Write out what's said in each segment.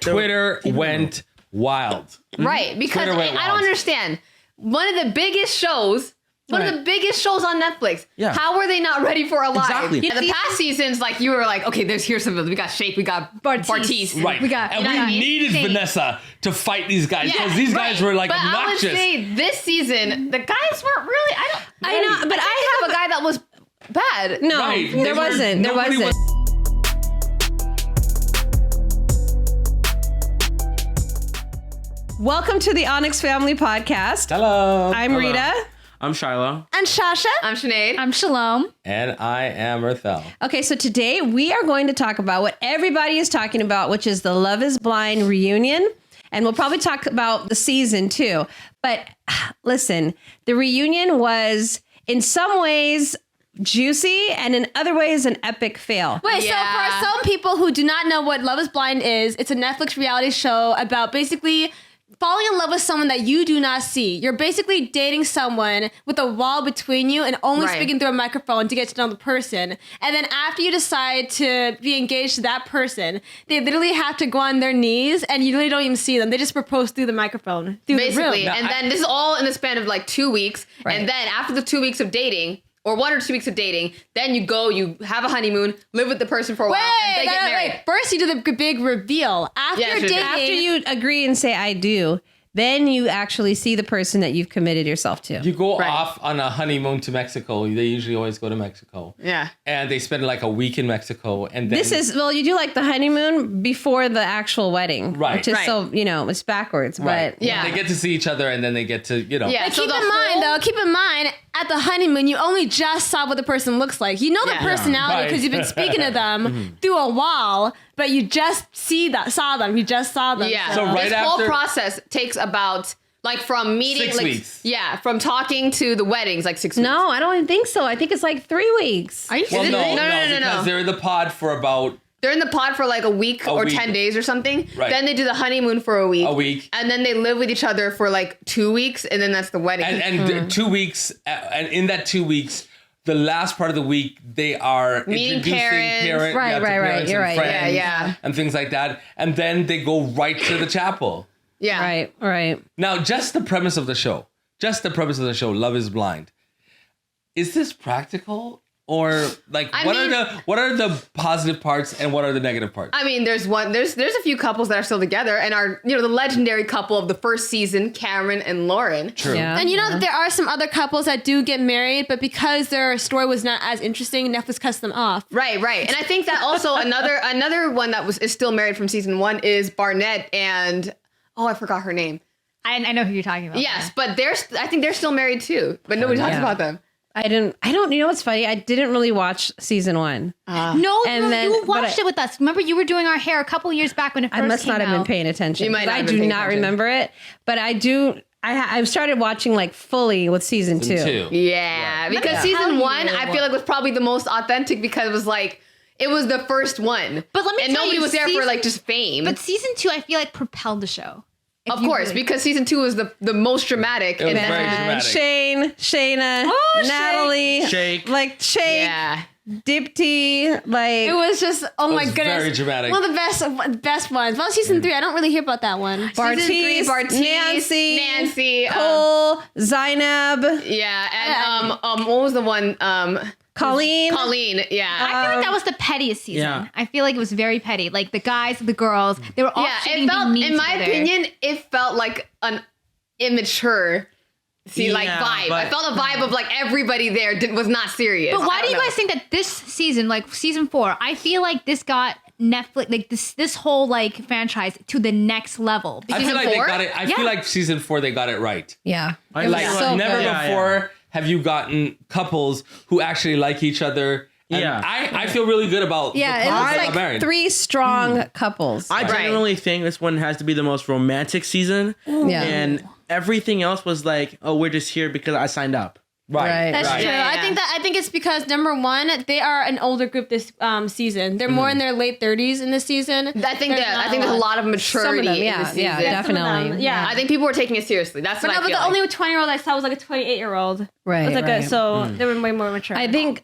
Twitter went wild. Right, because I don't understand. One of the biggest shows on Netflix. Yeah. How were they not ready for Alive? Exactly. And the past seasons, like you were like, okay, here's some. We got Shake, we got Bartiz. Right. We needed Vanessa to fight these guys because these guys were like obnoxious. But I would say this season, the guys weren't really. I know, but I have a guy that was bad. No, there wasn't. There wasn't. Welcome to the Onyx Family Podcast. Hello. I'm Rita. I'm Shiloh. I'm Shasha. I'm Sinead. I'm Shalom. And I am Rathel. Okay, so today we are going to talk about what everybody is talking about, which is the Love is Blind reunion. And we'll probably talk about the season too. But listen, the reunion was in some ways juicy and in other ways an epic fail. Wait, so for some people who do not know what Love is Blind is, it's a Netflix reality show about basically falling in love with someone that you do not see. You're basically dating someone with a wall between you and only speaking through a microphone to get to know the person. And then after you decide to be engaged to that person, they literally have to go on their knees and you really don't even see them. They just propose through the microphone, through the room. And then this is all in the span of like 2 weeks. Right. And then after the 2 weeks of dating, or 1 or 2 weeks of dating, then you have a honeymoon, live with the person for a while, and they get married. First, you do the big reveal. After you agree and say, I do, then you actually see the person that you've committed yourself to. You go off on a honeymoon to Mexico. They usually always go to Mexico. Yeah. And they spend like a week in Mexico. And then you do like the honeymoon before the actual wedding. Right. Which is it's backwards. Right. But yeah. They get to see each other and then they get to, Yeah. But keep in mind, at the honeymoon, you only just saw what the person looks like. You know the personality because you've been speaking to them through a wall, but you just saw them. You just saw them. Yeah. So this whole process takes about from meeting 6 weeks. Yeah, from talking to the weddings, like 6 weeks. No, I don't even think so. I think it's like 3 weeks. Are you No, because they're in the pod for about... They're in the pod for like a week or 10 days or something. Right. Then they do the honeymoon for a week. And then they live with each other for like 2 weeks, and then that's the wedding. And 2 weeks, and in that 2 weeks, the last part of the week, they are meeting introducing parents. Right. You're right. Yeah. And things like that. And then they go right to the chapel. Yeah. Right. Now, just the premise of the show, Love is Blind. Is this practical? Or what are the positive parts and what are the negative parts? I mean, there's a few couples that are still together and are, the legendary couple of the first season, Cameron and Lauren. True. Yeah. And that there are some other couples that do get married, but because their story was not as interesting, Netflix cuts them off. Right. And I think that also another one that is still married from season 1 is Barnett and I forgot her name. I know who you're talking about. Yes, but I think they're still married too, but nobody talks about them. I don't, you know what's funny? I didn't really watch season 1. You watched it with us. Remember you were doing our hair a couple years back when it first came out. I must not have been paying attention. You might not I do not remember it, but I do. I've started watching like fully with season 2. Yeah, because season 1 I feel like was probably the most authentic because it was like, it was the first one. But let me tell nobody you, was there for like just fame. But season 2 I feel like propelled the show. Of course, because season 2 was the most dramatic. It was very dramatic. Shane, Shayna, Natalie, Shake. Yeah. Dipty, it was just my goodness, very dramatic. One of the best ones. Well, season 3, I don't really hear about that one. Bartiz, Nancy, Cole, Zainab. Yeah, and what was the one? Colleen, yeah. I feel like that was the pettiest season. Yeah. I feel like it was very petty. Like the guys, the girls, they were all it felt, in my opinion, it felt like an immature vibe. I felt a vibe of like everybody there was not serious. But why do you guys think that this season, like season 4, I feel like this got Netflix, like this whole like franchise to the next level? I feel like they got it. I feel like season 4 they got it right. Yeah. Never before have you gotten couples who actually like each other. And I feel really good about it was like 3 strong couples. I genuinely think this one has to be the most romantic season. Yeah. And everything else was like, we're just here because I signed up. Right. That's right. true. Yeah, yeah. I think it's because number one, they are an older group this season. They're more in their late 30s in this season. I think there's a lot of maturity them, in yeah, the season. yeah, Some of definitely. them, yeah. I think people were taking it seriously. That's But what no, I but feel the like. only 20-year-old I saw was like a 28-year-old. Right, It was like right. so they were way more mature. I think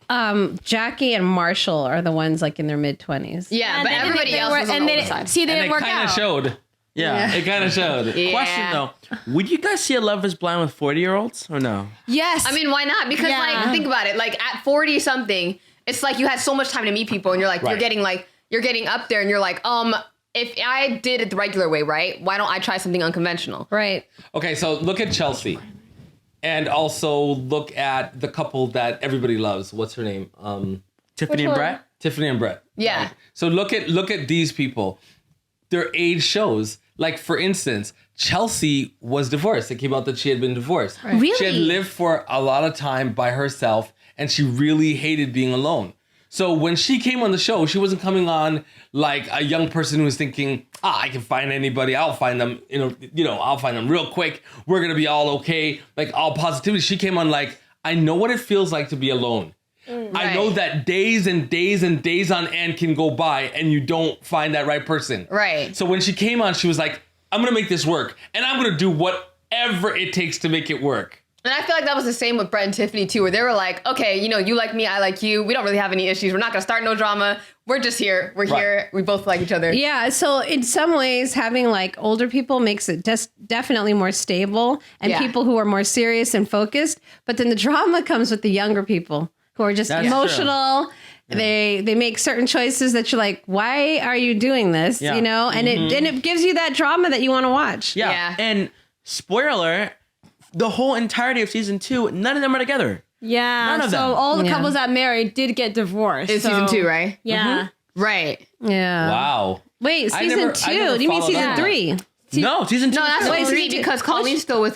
Jackie and Marshall are the ones like in their mid-20s. Yeah, And but they- everybody they else were, was on and the they older side. see they And didn't it work kind out. of showed. Yeah. It kind of showed. Yeah. Question though, would you guys see a Love Is Blind with 40-year-olds or no? Yes. I mean, why not? Because Yeah. like, think about it. Like at 40 something, it's like you had so much time to meet people, and you're like, Right. you're getting up there, and you're like, if I did it the regular way, right? Why don't I try something unconventional? Right. Okay, so look at Chelsea. And also look at the couple that everybody loves. What's her name? Tiffany and one? Brett? Tiffany and Brett. Yeah. Right. So look at these people. Their age shows. Like for instance, Chelsea was divorced. It came out that she had been divorced. Really? She had lived for a lot of time by herself, and she really hated being alone. So when she came on the show, she wasn't coming on like a young person who was thinking, I can find anybody. I'll find them, I'll find them real quick. We're going to be all okay. Like all positivity. She came on like, I know what it feels like to be alone. I know that days and days and days on end can go by and you don't find that right person. Right. So when she came on, she was like, I'm going to make this work. And I'm going to do whatever it takes to make it work. And I feel like that was the same with Brett and Tiffany too, where they were like, okay, you like me, I like you. We don't really have any issues. We're not going to start no drama. We're just here. We're here. We both like each other. Yeah, so in some ways, having like older people makes it definitely more stable and Yeah. people who are more serious and focused. But then the drama comes with the younger people who are just That's emotional. They make certain choices that you're like, why are you doing this? Yeah. You know, and it gives you that drama that you want to watch. Yeah. Yeah. And spoiler, the whole entirety of season 2, none of them are together. Yeah. None of so them. all the Yeah. couples that married did get divorced. In so- season 2, right? Yeah. Right. Yeah. Wow. Wait, I season never- 2? I never Do you mean followed season that. 3? No, season 2. No, that's Wait, season 3 season two- because Colleen's still with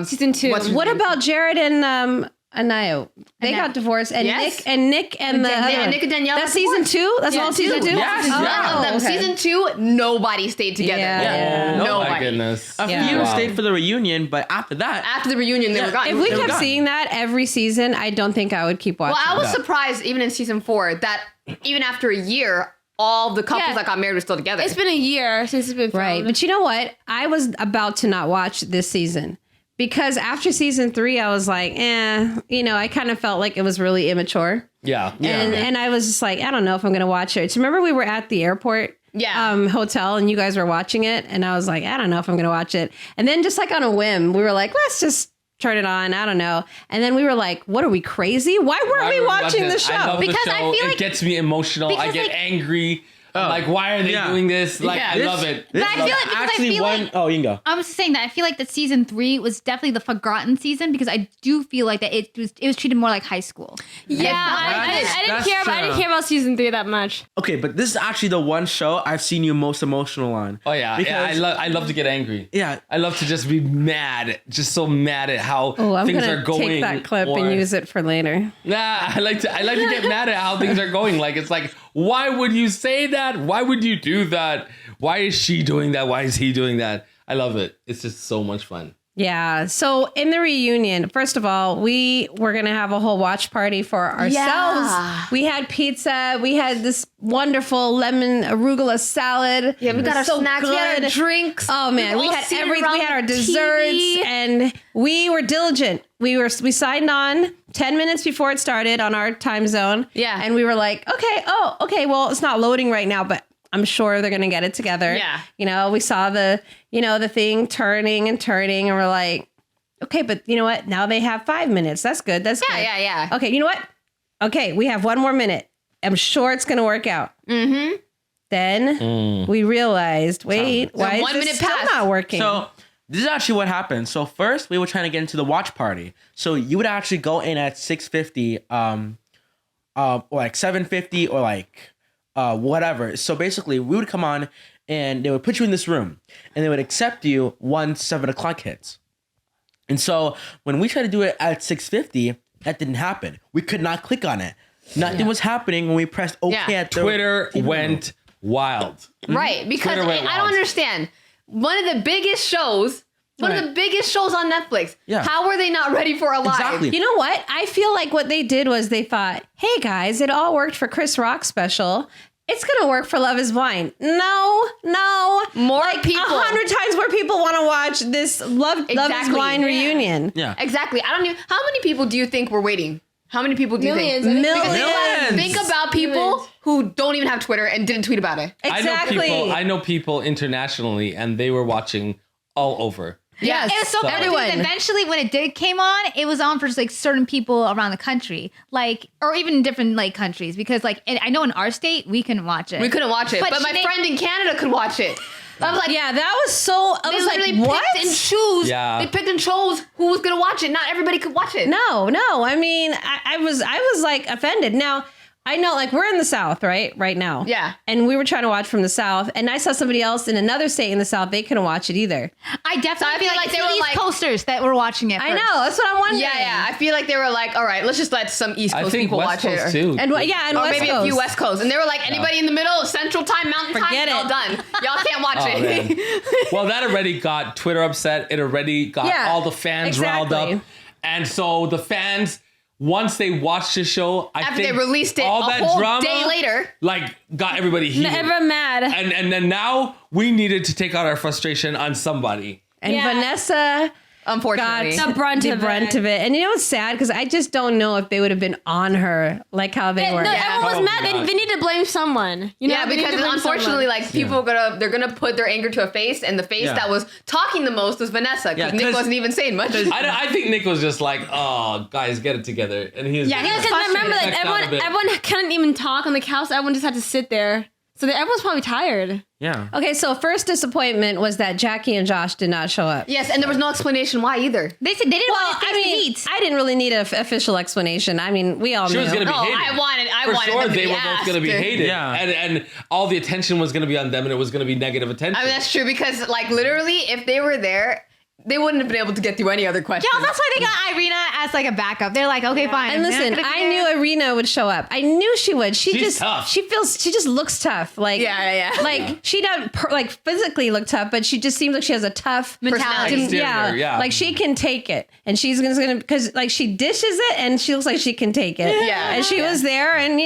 Season 2. What about Jared and Anayo? They got divorced, and Yes. Nick and the Dan- other one. Nick and Danielle That's got season divorced. 2. That's Yeah, all season 2. Yes, Oh, None of them. okay. Season 2, nobody stayed together. Yeah. Yeah. Oh Nobody. my goodness. A Yeah. few Wow. stayed for the reunion, but after that, After the reunion, they were gone. If we They were kept gone. seeing that every season, I don't think I would keep watching. Well, I was Yeah. surprised even in season 4 that even after a year, all the couples Yeah. that got married were still together. It's been a year since it's been filmed. Right. But you know what? I was about to not watch this season because after season 3, I was like, I kind of felt like it was really immature. Yeah. And I was just like, I don't know if I'm going to watch it. So remember we were at the airport hotel and you guys were watching it. And I was like, I don't know if I'm going to watch it. And then just like on a whim, we were like, let's just turn it on. I don't know. And then we were like, what are we crazy? Why weren't we watching the show? I love Because the I show. feel It like- gets me emotional. I because, get like- angry. I'm like, why are they Yeah. doing this? Like, Yeah. I love it. But I feel like because I actually feel one like oh, you can go. I was saying that I feel like that season 3 was definitely the forgotten season because I do feel like that it was treated more like high school. Yeah, I didn't care. I didn't care about season 3 that much. Okay, but this is actually the one show I've seen you most emotional on. Oh yeah, Because- I love to get angry. Yeah. I love to just be mad, just so mad at how Oh, I'm things going are to going. take that clip or- and use it for later. Nah, I like to get mad at how things are going. Like it's like, why would you say that? Why would you do that? Why is she doing that? Why is he doing that? I love it. It's just so much fun. Yeah. So in the reunion, first of all, we were going to have a whole watch party for ourselves. Yeah. We had pizza. We had this wonderful lemon arugula salad. Yeah, we got our So snacks, we had our good. drinks. Oh man, were we all had seated everything. around We had our the desserts, TV. and we were diligent. We signed on 10 minutes before it started on our time zone. Yeah. and we were like, okay. Well, it's not loading right now, but I'm sure they're gonna get it together. Yeah. We saw the thing turning, and we're like, okay, but you know what? Now they have 5 minutes. That's good. That's good. Yeah. Okay, you know what? Okay, we have one more minute. I'm sure it's gonna work out. Mm-hmm. Then we realized, wait, why is 1 this minute still passed. not working? So this is actually what happened. So first we were trying to get into the watch party. So you would actually go in at 6:50, or like 7:50, or like whatever. So basically we would come on and they would put you in this room and they would accept you once 7 o'clock hits. And so when we tried to do it at 6:50, that didn't happen. We could not click on it. Nothing was happening when we pressed OK Yeah. at the Twitter went wild. Right, because Twitter went I don't wild. understand. One of the biggest shows One of the biggest shows on Netflix. Yeah. How were they not ready for Alive? Exactly. You know what? I feel like what they did was they thought, hey guys, it all worked for Chris Rock's special. It's going to work for Love is Blind. No. More like people. 100 times more people want to watch this Love is Exactly. Blind Yeah. reunion. Yeah. Exactly. I don't even. How many people do you think were waiting? How many people do you Millions. think? Millions. Think about people who don't even have Twitter and didn't tweet about it. Exactly. I know people internationally, and they were watching all over. Yes. It was so funny Everyone. because eventually when it did came on, it was on for just like certain people around the country, like, or even in different like countries, because like I know in our state we couldn't watch it. We couldn't watch it, but my friend in Canada could watch it. I was like, Yeah, that was so. I they was literally like, what? picked and choose. Yeah. They picked and chose who was gonna watch it. Not everybody could watch it. No. I mean, I was like offended. Now, I know, like, we're in the South, right now. Yeah. And we were trying to watch from the South, and I saw somebody else in another state in the South. They couldn't watch it either. I definitely So I feel feel like like they they were these like- posters that were watching it. I first. know. That's what I'm wondering. Yeah. I feel like they were like, all right, let's just let some East I Coast think people West watch Coast it. too. And Or West maybe Coast. a few West Coast. And they were like, anybody in the middle, Central Time, Mountain Forget Time, it. all done. Y'all can't watch Oh, it. Well, that already got Twitter upset. It already got Yeah, all the fans riled exactly. up. And so the fans, once they watched the show, I After think they released it all a that whole drama, day later. like, got everybody heated. Everyone mad. And then now we needed to take out our frustration on somebody. And Yeah. Vanessa got Unfortunately. The brunt of it. And you know what's sad? Because I just don't know if they would have been on her like how they were. No, Yeah. everyone was Probably mad. not. They need to blame someone. You know, Yeah, they need to because blame unfortunately, someone. like people they're gonna put their anger to a face, and the face Yeah. that was talking the most was Vanessa. Yeah, Because Nick 'cause- wasn't even saying much. I think Nick was just like, oh, guys, get it together. And he was Yeah, because remember, like Checked out a bit. everyone couldn't even talk on the couch. So everyone just had to sit there. So everyone's probably tired. Yeah. Okay, so first disappointment was that Jackie and Josh did not show up. Yes, and there was no explanation why either. They said they didn't Well, want I to mean, eat. I didn't really need an official explanation. I mean, we all She knew. was going to be No, hated. I wanted For sure, them to they be were both going to be asked. hated. Yeah. And all the attention was going to be on them, and it was going to be negative attention. I mean, that's true because, like, literally, if they were there, they wouldn't have been able to get through any other question. Yeah, that's why they got Irina as like a backup. They're like, okay, fine. And They're listen, not gonna be I there. knew Irina would show up. I knew she would. She She's just tough. she just looks tough. Like Yeah. Like she doesn't like physically look tough, but she just seems like she has a tough Mentality. Exterior, yeah. Like she can take it, and she's gonna because like she dishes it, and she looks like she can take it. Yeah. And she was there, and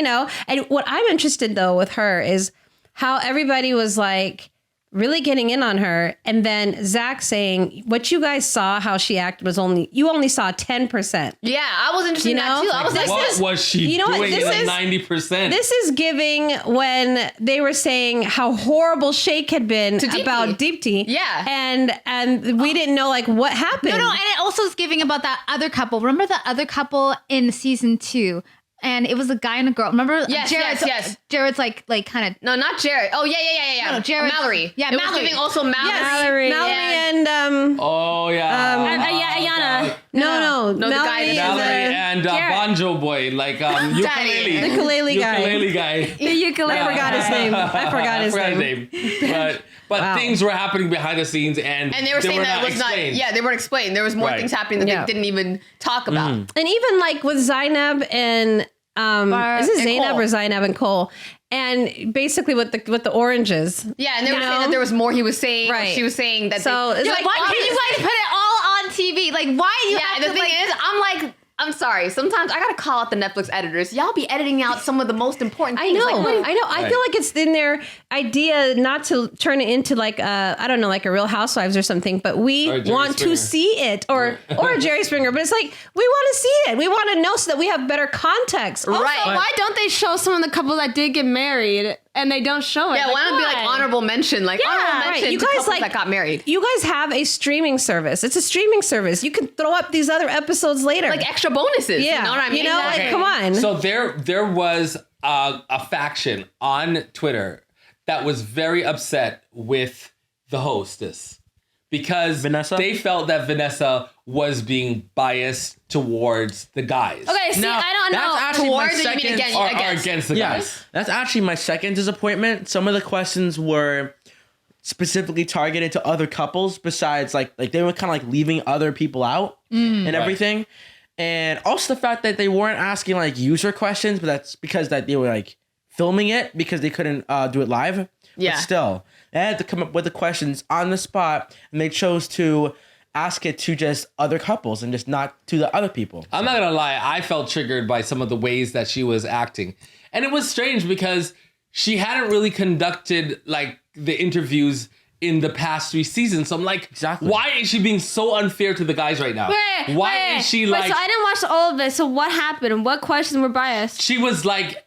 and what I'm interested though with her is how everybody was like really getting in on her, and then Zach saying what you guys saw, how she acted was you only saw 10%. Yeah, I was interested in that too. I was like, what was she you know what, doing this in is- the 90%? This is giving when they were saying how horrible Shake had been To Deepti. about Deepti. Yeah. And we didn't know like what happened. No, and it also is giving about that other couple. Remember the other couple in season 2? And it was a guy and a girl. Remember? Yes, yes. Jared's like kind of. no, not Jared. Oh, yeah. No, Jared- Mallory. Yeah, it was Mallory. giving also Mallory. Mallory and oh, yeah. Ayana. no, No, the guy Mallory that- Mallory and Banjo Boy, like ukulele. The ukulele guy. Ukulele guy. I forgot his name. I forgot his name. But Wow. things were happening behind the scenes, and And they were saying that it was explained. not. Yeah, they weren't explained. There was more Right. things happening that Yeah. they didn't even talk about. And even like with Zainab and is it and Zainab Cole. or Zainab and Cole? And basically with the oranges. Yeah, and they You were saying know? that there was more he was saying. Or Right. she was saying that. So it's You're like, Why can't you guys put it all on TV? Like, why do you Yeah, have and the to thing like? is, I'm sorry. Sometimes I gotta call out the Netflix editors. Y'all be editing out some of the most important I things. know, Like, what- I know. I feel like it's in their idea not to turn it into like I don't know, like a Real Housewives or something. But we Or Jerry want Springer. to see it, or a Jerry Springer. But it's like we want to see it. We want to know so that we have better context. Right. Also, why don't they show some of the couple that did get married and they don't show it? Yeah, why not be like why? honorable mention? Like honorable right. mention You to guys couples like that got married. You guys have a streaming service. It's a streaming service. You can throw up these other episodes later. Like extra bonuses. yeah, You know what I mean? like, come on. So there was a faction on Twitter that was very upset with the hostess because Vanessa? they felt that Vanessa was being biased towards the guys. Okay, see, Now, I don't that's know. actually my Towards or you mean second- against? Or Against. against the Yeah, guys. that's actually my second disappointment. Some of the questions were specifically targeted to other couples besides like they were kind of like leaving other people out and everything. And also the fact that they weren't asking like user questions, but that's because that they were like filming it because they couldn't do it live. Yeah. But still, they had to come up with the questions on the spot, and they chose to ask it to just other couples and just not to the other people. I'm not gonna lie, I felt triggered by some of the ways that she was acting. And it was strange because she hadn't really conducted like the interviews in the past 3 seasons. So I'm like, Exactly. why is she being so unfair to the guys right now? Why is she like, so I didn't watch all of it. So what happened? What questions were biased? she was like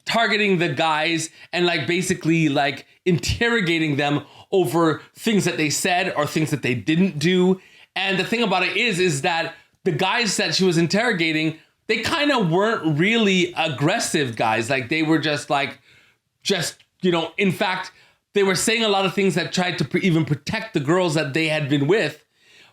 targeting the guys and like basically like interrogating them over things that they said or things that they didn't do. And the thing about it is that the guys that she was interrogating, they kind of weren't really aggressive guys. Like they were just in fact, they were saying a lot of things that tried to even protect the girls that they had been with.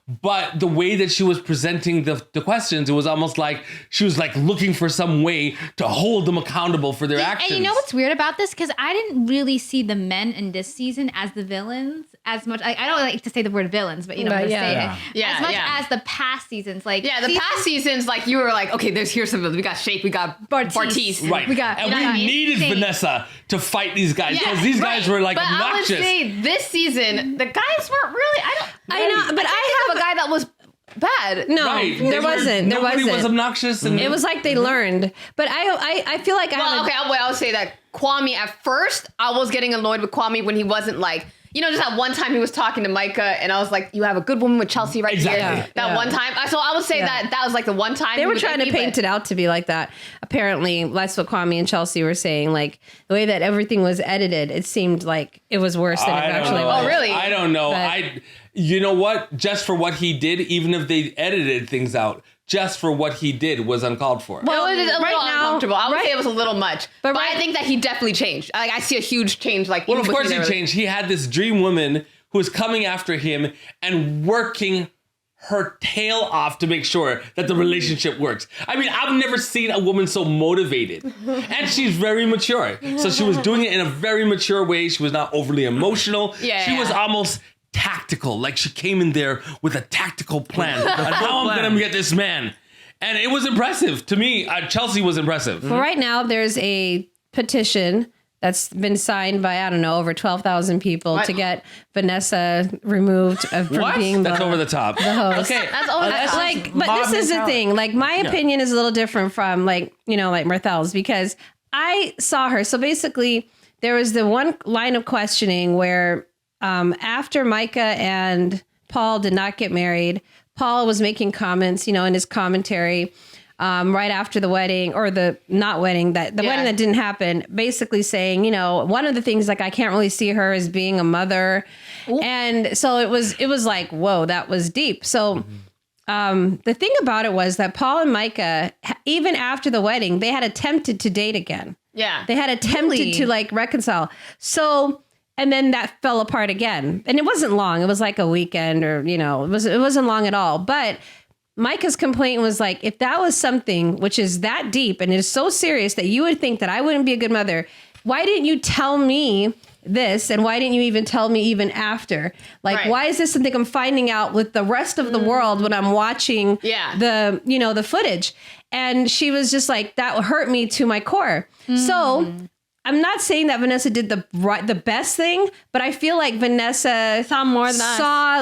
But the way that she was presenting the questions, it was almost like she was like looking for some way to hold them accountable for their actions. And you know what's weird about this? Because I didn't really see the men in this season as the villains as much. I don't like to say the word villains, but you know what I'm saying. Yeah, as much yeah. as the past seasons. Like the past seasons, like you were like, okay, here's some of them. We got Shake, we got Bartiz. Right. We got, and you know we what I mean? needed Shane. Vanessa to fight these guys because these guys were like but obnoxious. I would say this season, the guys weren't really. I know, but I have a guy that was bad. No, Right. there wasn't. There Nobody wasn't. was obnoxious. And It was like they learned. But I feel like Well, okay, I would say that Kwame, at first, I was getting annoyed with Kwame when he wasn't like, just that one time he was talking to Micah and I was like, you have a good woman with Chelsea right Exactly. here. That one time. So I would say that was like the one time. they were trying to paint it out to be like that. Apparently, that's what Kwame and Chelsea were saying. Like the way that everything was edited, it seemed like it was worse than it actually was. Oh, really? I don't know. But- You know what? Just for what he did, even if they edited things out, just for what he did was uncalled for. Well, it was a right little now- uncomfortable. I would right- say it was a little much. But right- I think that he definitely changed. Like, I see a huge change. Like, Well, even of course between he their- changed. He had this dream woman who was coming after him and working her tail off to make sure that the relationship works. I mean, I've never seen a woman so motivated. And she's very mature. So she was doing it in a very mature way. She was not overly emotional. She was almost tactical. Like she came in there with a tactical plan on how I'm going to get this man. And it was impressive to me. Chelsea was impressive. Well, right now there's a petition that's been signed by, I don't know, over 12,000 people to get Vanessa removed from being That's over the top. the host. Okay, That's over the top. Like, but this is the thing. Like, my opinion is a little different from like Marthel's, because I saw her. So basically, there was the one line of questioning where after Micah and Paul did not get married, Paul was making comments, in his commentary right after the wedding, or the not wedding, wedding that didn't happen, basically saying, one of the things, like, I can't really see her as being a mother. Ooh. And so it was like, whoa, that was deep. So the thing about it was that Paul and Micah, even after the wedding, they had attempted to date again. Yeah. They had attempted to like reconcile. So, and then that fell apart again. And it wasn't long. It was like a weekend, or, it wasn't long at all. But Micah's complaint was like, if that was something which is that deep and is so serious that you would think that I wouldn't be a good mother, why didn't you tell me this? And why didn't you even tell me even after? Like, why is this something I'm finding out with the rest of the world when I'm watching the footage? And she was just like, that hurt me to my core. So I'm not saying that Vanessa did the best thing, but I feel like Vanessa saw more than us. Saw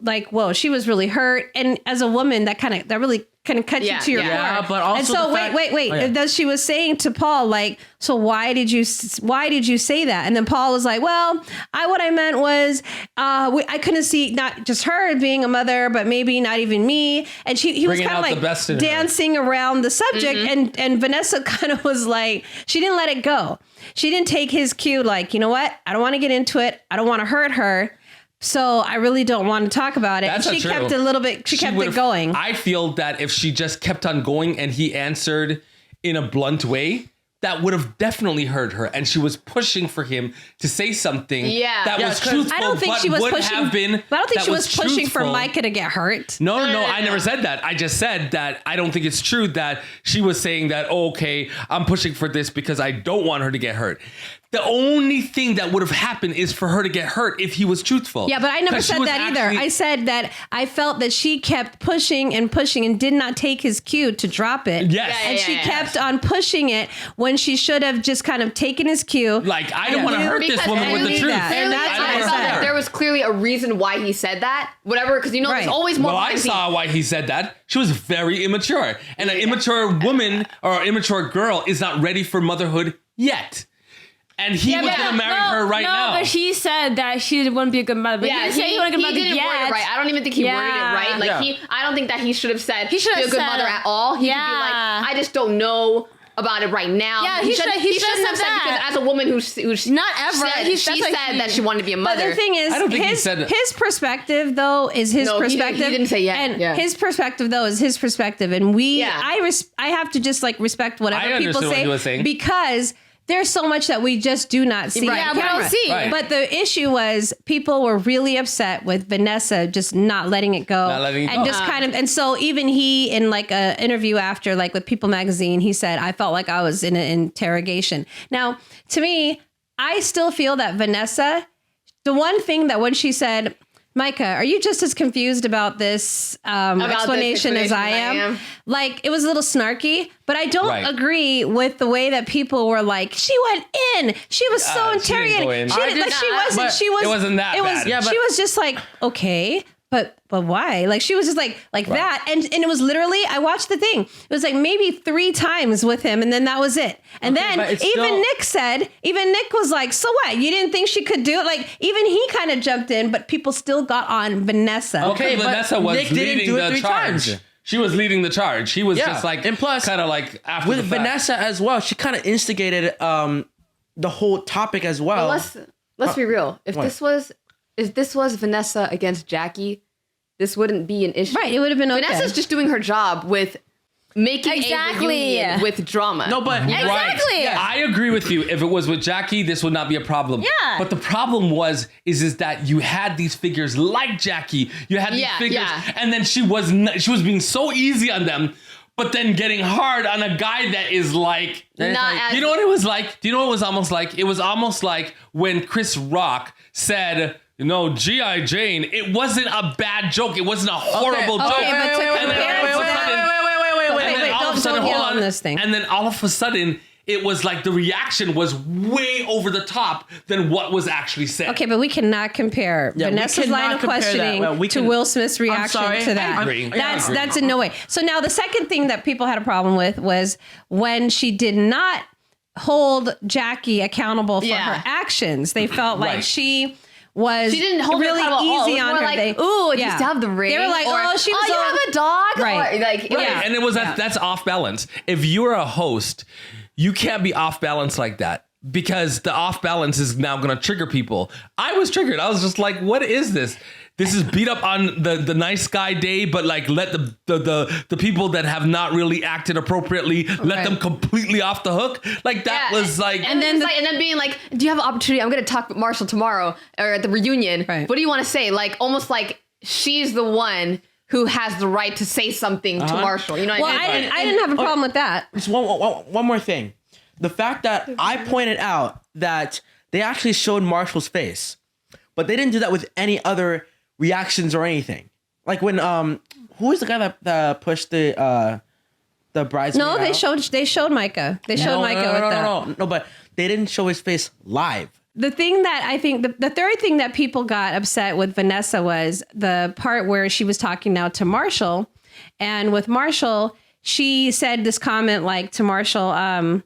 like, whoa, she was really hurt. And as a woman, that really kind of cuts you to your core. Yeah, but also and so wait. Oh, yeah. Then she was saying to Paul, like, so why did you say that? And then Paul was like, well, what I meant was, I couldn't see not just her being a mother, but maybe not even me. And he was kind of like dancing around the subject. And Vanessa kind of was like, she didn't let it go. She didn't take his cue. Like, you know what? I don't want to get into it. I don't want to hurt her. So I really don't want to talk about it. That's and she not true. kept it a little bit. She kept it going. I feel that if she just kept on going and he answered in a blunt way, that would have definitely hurt her. And she was pushing for him to say something that was truthful. I don't think she was pushing. But I don't think she was pushing for truthful. Micah to get hurt. No, I never said that. I just said that I don't think it's true that she was saying that, oh, okay, I'm pushing for this because I don't want her to get hurt. The only thing that would have happened is for her to get hurt if he was truthful. Yeah, but I never said that either. I said that I felt that she kept pushing and did not take his cue to drop it. Yes. And she kept on pushing it when she should have just kind of taken his cue. Like, I don't want to hurt this woman with the truth. And that's what I said. There was clearly a reason why he said that. Whatever, because Right. there's always more. Well, I behind the saw why he said that. She was very immature. And an immature woman or an immature girl is not ready for motherhood yet. And he was going to marry her right now. No, but he said that she wouldn't be a good mother. But Yeah, he didn't say he wasn't a good mother didn't word it yet. right. I don't even think he worded it right. Like I don't think that he should have said He should be have a good said- mother at all. He could be like, I just don't know about it right now. Yeah, he shouldn't should have have said said that. because as a woman who's Not ever. said, He- she that's what said he- that she wanted to be a But mother. the thing is, I don't think he his, said it. his perspective though is his No, he didn't- perspective. he didn't say yeah, And yeah. his perspective though is his perspective, and Yeah. I have to just like respect whatever I people understood what say he was saying. because there's so much that we just do not see. Right. on Yeah, we don't camera. see. Right. But the issue was people were really upset with Vanessa just not letting it go. Not letting it and go. just kind of, and so even he in like a interview after, like with People Magazine, he said, I felt like I was in an interrogation. Now, to me, I still feel that Vanessa, the one thing that when she said, Micah, are you just as confused about this explanation as I am? Like, it was a little snarky, but I don't Right. agree with the way that people were like, she went in. She was so she didn't interrogated. go in. She, I didn't- like, she did- wasn't. but She was. it wasn't that It was. bad. Yeah, but- she was just like, okay. But why? Like she was just like that, and it was literally. I watched the thing. It was like maybe 3 times with him, and then that was it. And Okay, then but it's even still- Nick said, even Nick was like, "So what? You didn't think she could do it?" Like even he kind of jumped in, but people still got on Vanessa. Okay, but Vanessa was Nick didn't leading do it the 3 charge. times. She was leading the charge. He was Yeah, just like, and plus, kind of like after with the fact. Vanessa as well, she kind of instigated the whole topic as well. Let's be real. If what? this was Vanessa against Jackie, this wouldn't be an issue. Right, it would have been okay. Vanessa's just doing her job with making Exactly. a reunion with drama. No, but Exactly. Yes. I agree with you. If it was with Jackie, this would not be a problem. Yeah. But the problem is that you had these figures like Jackie. You had these Yeah, figures, yeah. and then she was being so easy on them, but then getting hard on a guy that is like. Not as You know what it was like? Do you know what it was almost like? It was almost like when Chris Rock said, G.I. Jane. It wasn't a bad joke. It wasn't a horrible joke. Okay, but to And then compare all it of to a that- sudden- Wait, and then all of a don't sudden, yell hold on on. this thing. And then all of a sudden, it was like the reaction was way over the top than what was actually said. Okay, but we cannot compare Yeah, we Vanessa's cannot line of compare that. questioning Well, we to can- Will Smith's reaction sorry. to that. I agree. That's in no way. So now the second thing that people had a problem with was when she did not hold Jackie accountable for Yeah. her actions. They felt like Right. she was She didn't hold her really accountable at all. It easy was on more her. like, ooh, yeah. just to have the ring. They were like, or, oh, she was you all- have a dog? Right. Or, like, Right. yeah. And it was that's off balance. If you're a host, you can't be off balance like that because the off balance is now going to trigger people. I was triggered. I was just like, what is this? This is beat up on the nice guy day, but like let the people that have not really acted appropriately, let them completely off the hook. Like that Yeah, was like, and then being like, do you have an opportunity? I'm going to talk with Marshall tomorrow or at the reunion. Right. What do you want to say? Like almost like she's the one who has the right to say something to Marshall. You know what Well, I mean? I didn't have a problem with that. Just one more thing. The fact that I pointed out that they actually showed Marshall's face, but they didn't do that with any other reactions or anything. Like when who was the guy that pushed the bridesmaid? No, they showed Micah. They showed Micah with that. No, but they didn't show his face live. The thing that I think the third thing that people got upset with Vanessa was the part where she was talking now to Marshall, and with Marshall, she said this comment like to Marshall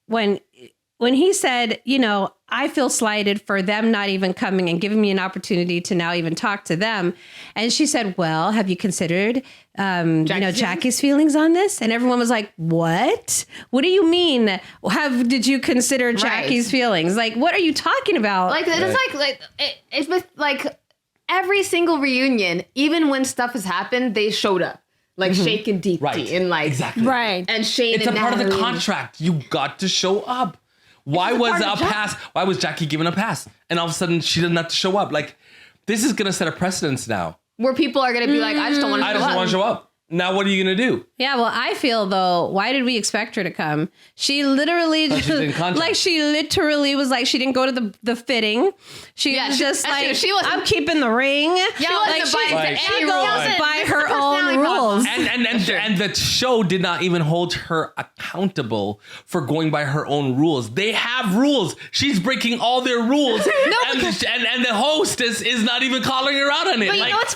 when he said, I feel slighted for them not even coming and giving me an opportunity to now even talk to them. And she said, well, have you considered, Jackie's feelings on this? And everyone was like, what? What do you mean? Did you consider Jackie's feelings? Like, what are you talking about? Like it's with like every single reunion, even when stuff has happened, they showed up like Shake and Deep Right. and like exactly. Right. and Shane It's a and part of the Natalie. contract. You got to show up. Why It's a was part a of the job. pass? Why was Jackie given a pass? And all of a sudden she didn't have to show up. Like this is gonna set a precedence now. Where people are gonna be like, I just don't want to. I just want to show up. Now what are you gonna do? Yeah, well, I feel though, why did we expect her to come? She literally she's in contract. like she literally was like she didn't go to the fitting. She was just like she wasn't- I'm keeping the ring. She like wasn't buying Right. into she any goes rules. by her It's a own personality rules. problem. And the show did not even hold her accountable for going by her own rules. They have rules. She's breaking all their rules. and the hostess is not even calling her out on it. But you know what's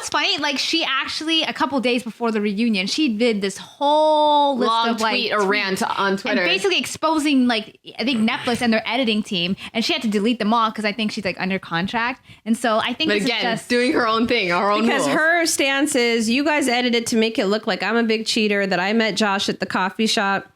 funny? Like she actually a couple days before the reunion, she did this whole list Long of like tweet or rant on Twitter. and basically exposing like I think Netflix and their editing team, and she had to delete them all because I think she's like under contract, and so I think but this again, is just doing her own thing, her own Because rules. her stance is, you guys edited to make it look like I'm a big cheater, that I met Josh at the coffee shop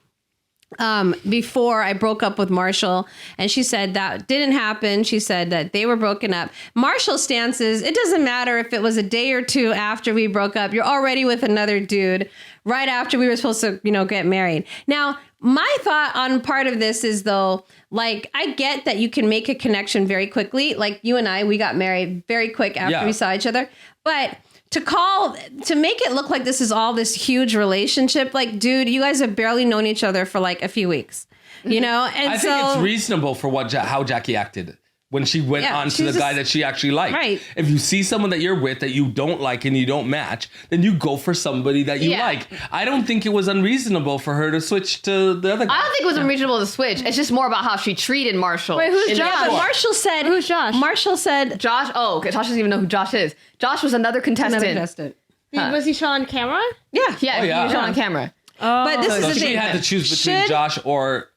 before I broke up with Marshall. And she said that didn't happen. She said that they were broken up. Marshall's stance is, it doesn't matter if it was a day or two after we broke up. You're already with another dude right after we were supposed to, get married. Now, my thought on part of this is though, like, I get that you can make a connection very quickly. Like you and I, we got married very quick after we saw each other. But to make it look like this is all this huge relationship, like, dude, you guys have barely known each other for like a few weeks, And I think it's reasonable for how Jackie acted when she went on to the guy that she actually liked. Right. If you see someone that you're with that you don't like and you don't match, then you go for somebody that you like. I don't think it was unreasonable for her to switch to the other guy. I don't think it was unreasonable to switch. It's just more about how she treated Marshall. Wait, who's in the Josh? show. But Marshall said, Who's Josh? Marshall said, Josh? Oh, okay. Josh doesn't even know who Josh is. Josh was another contestant. Was he shown on camera? yeah. Yeah, he was on camera. But this is So the she thing. had to choose between Should- Josh or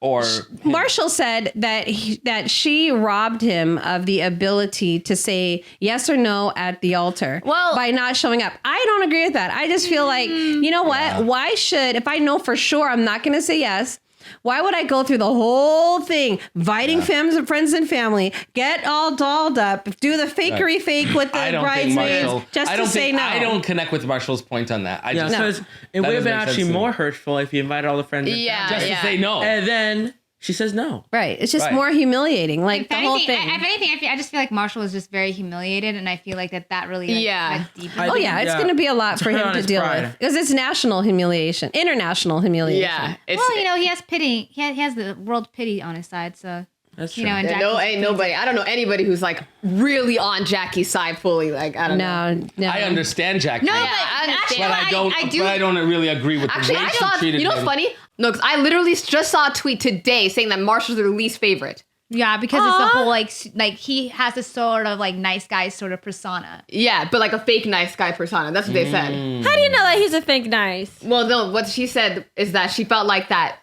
Marshall said that she robbed him of the ability to say yes or no at the altar by not showing up. I don't agree with that. I just feel like, you know what? Yeah. Why should, if I know for sure I'm not going to say yes, why would I go through the whole thing, inviting friends and family, get all dolled up, do the fakery fake with the bridesmaids just to say no? I don't connect with Marshall's point on that. Yeah, because it would have been actually more hurtful if you invited all the friends. And Yeah, family. just to say no. And then she says no. Right. It's just Right. more humiliating. Like the whole thing. If anything, I just feel like Marshall was just very humiliated, and I feel like that really went deep. I Oh think, yeah, it's going to be a lot for Turn him on to his deal pride. with because it's national humiliation, international humiliation. Yeah. It's, Well, he has pity. He has the world pity on his side, so That's true. and no, Jackie's ain't nobody. I don't know anybody who's like really on Jackie's side fully. Like, I don't know. No. I understand Jackie. No, Yeah, but I understand. but I don't really agree with Actually, the way I she saw. treated You know what's him. funny? No, because I literally just saw a tweet today saying that Marshall's their least favorite. Yeah, because it's the whole like he has this sort of like nice guy sort of persona. Yeah, but like a fake nice guy persona. That's what they said. How do you know that he's a fake nice? Well, no, what she said is that she felt like that.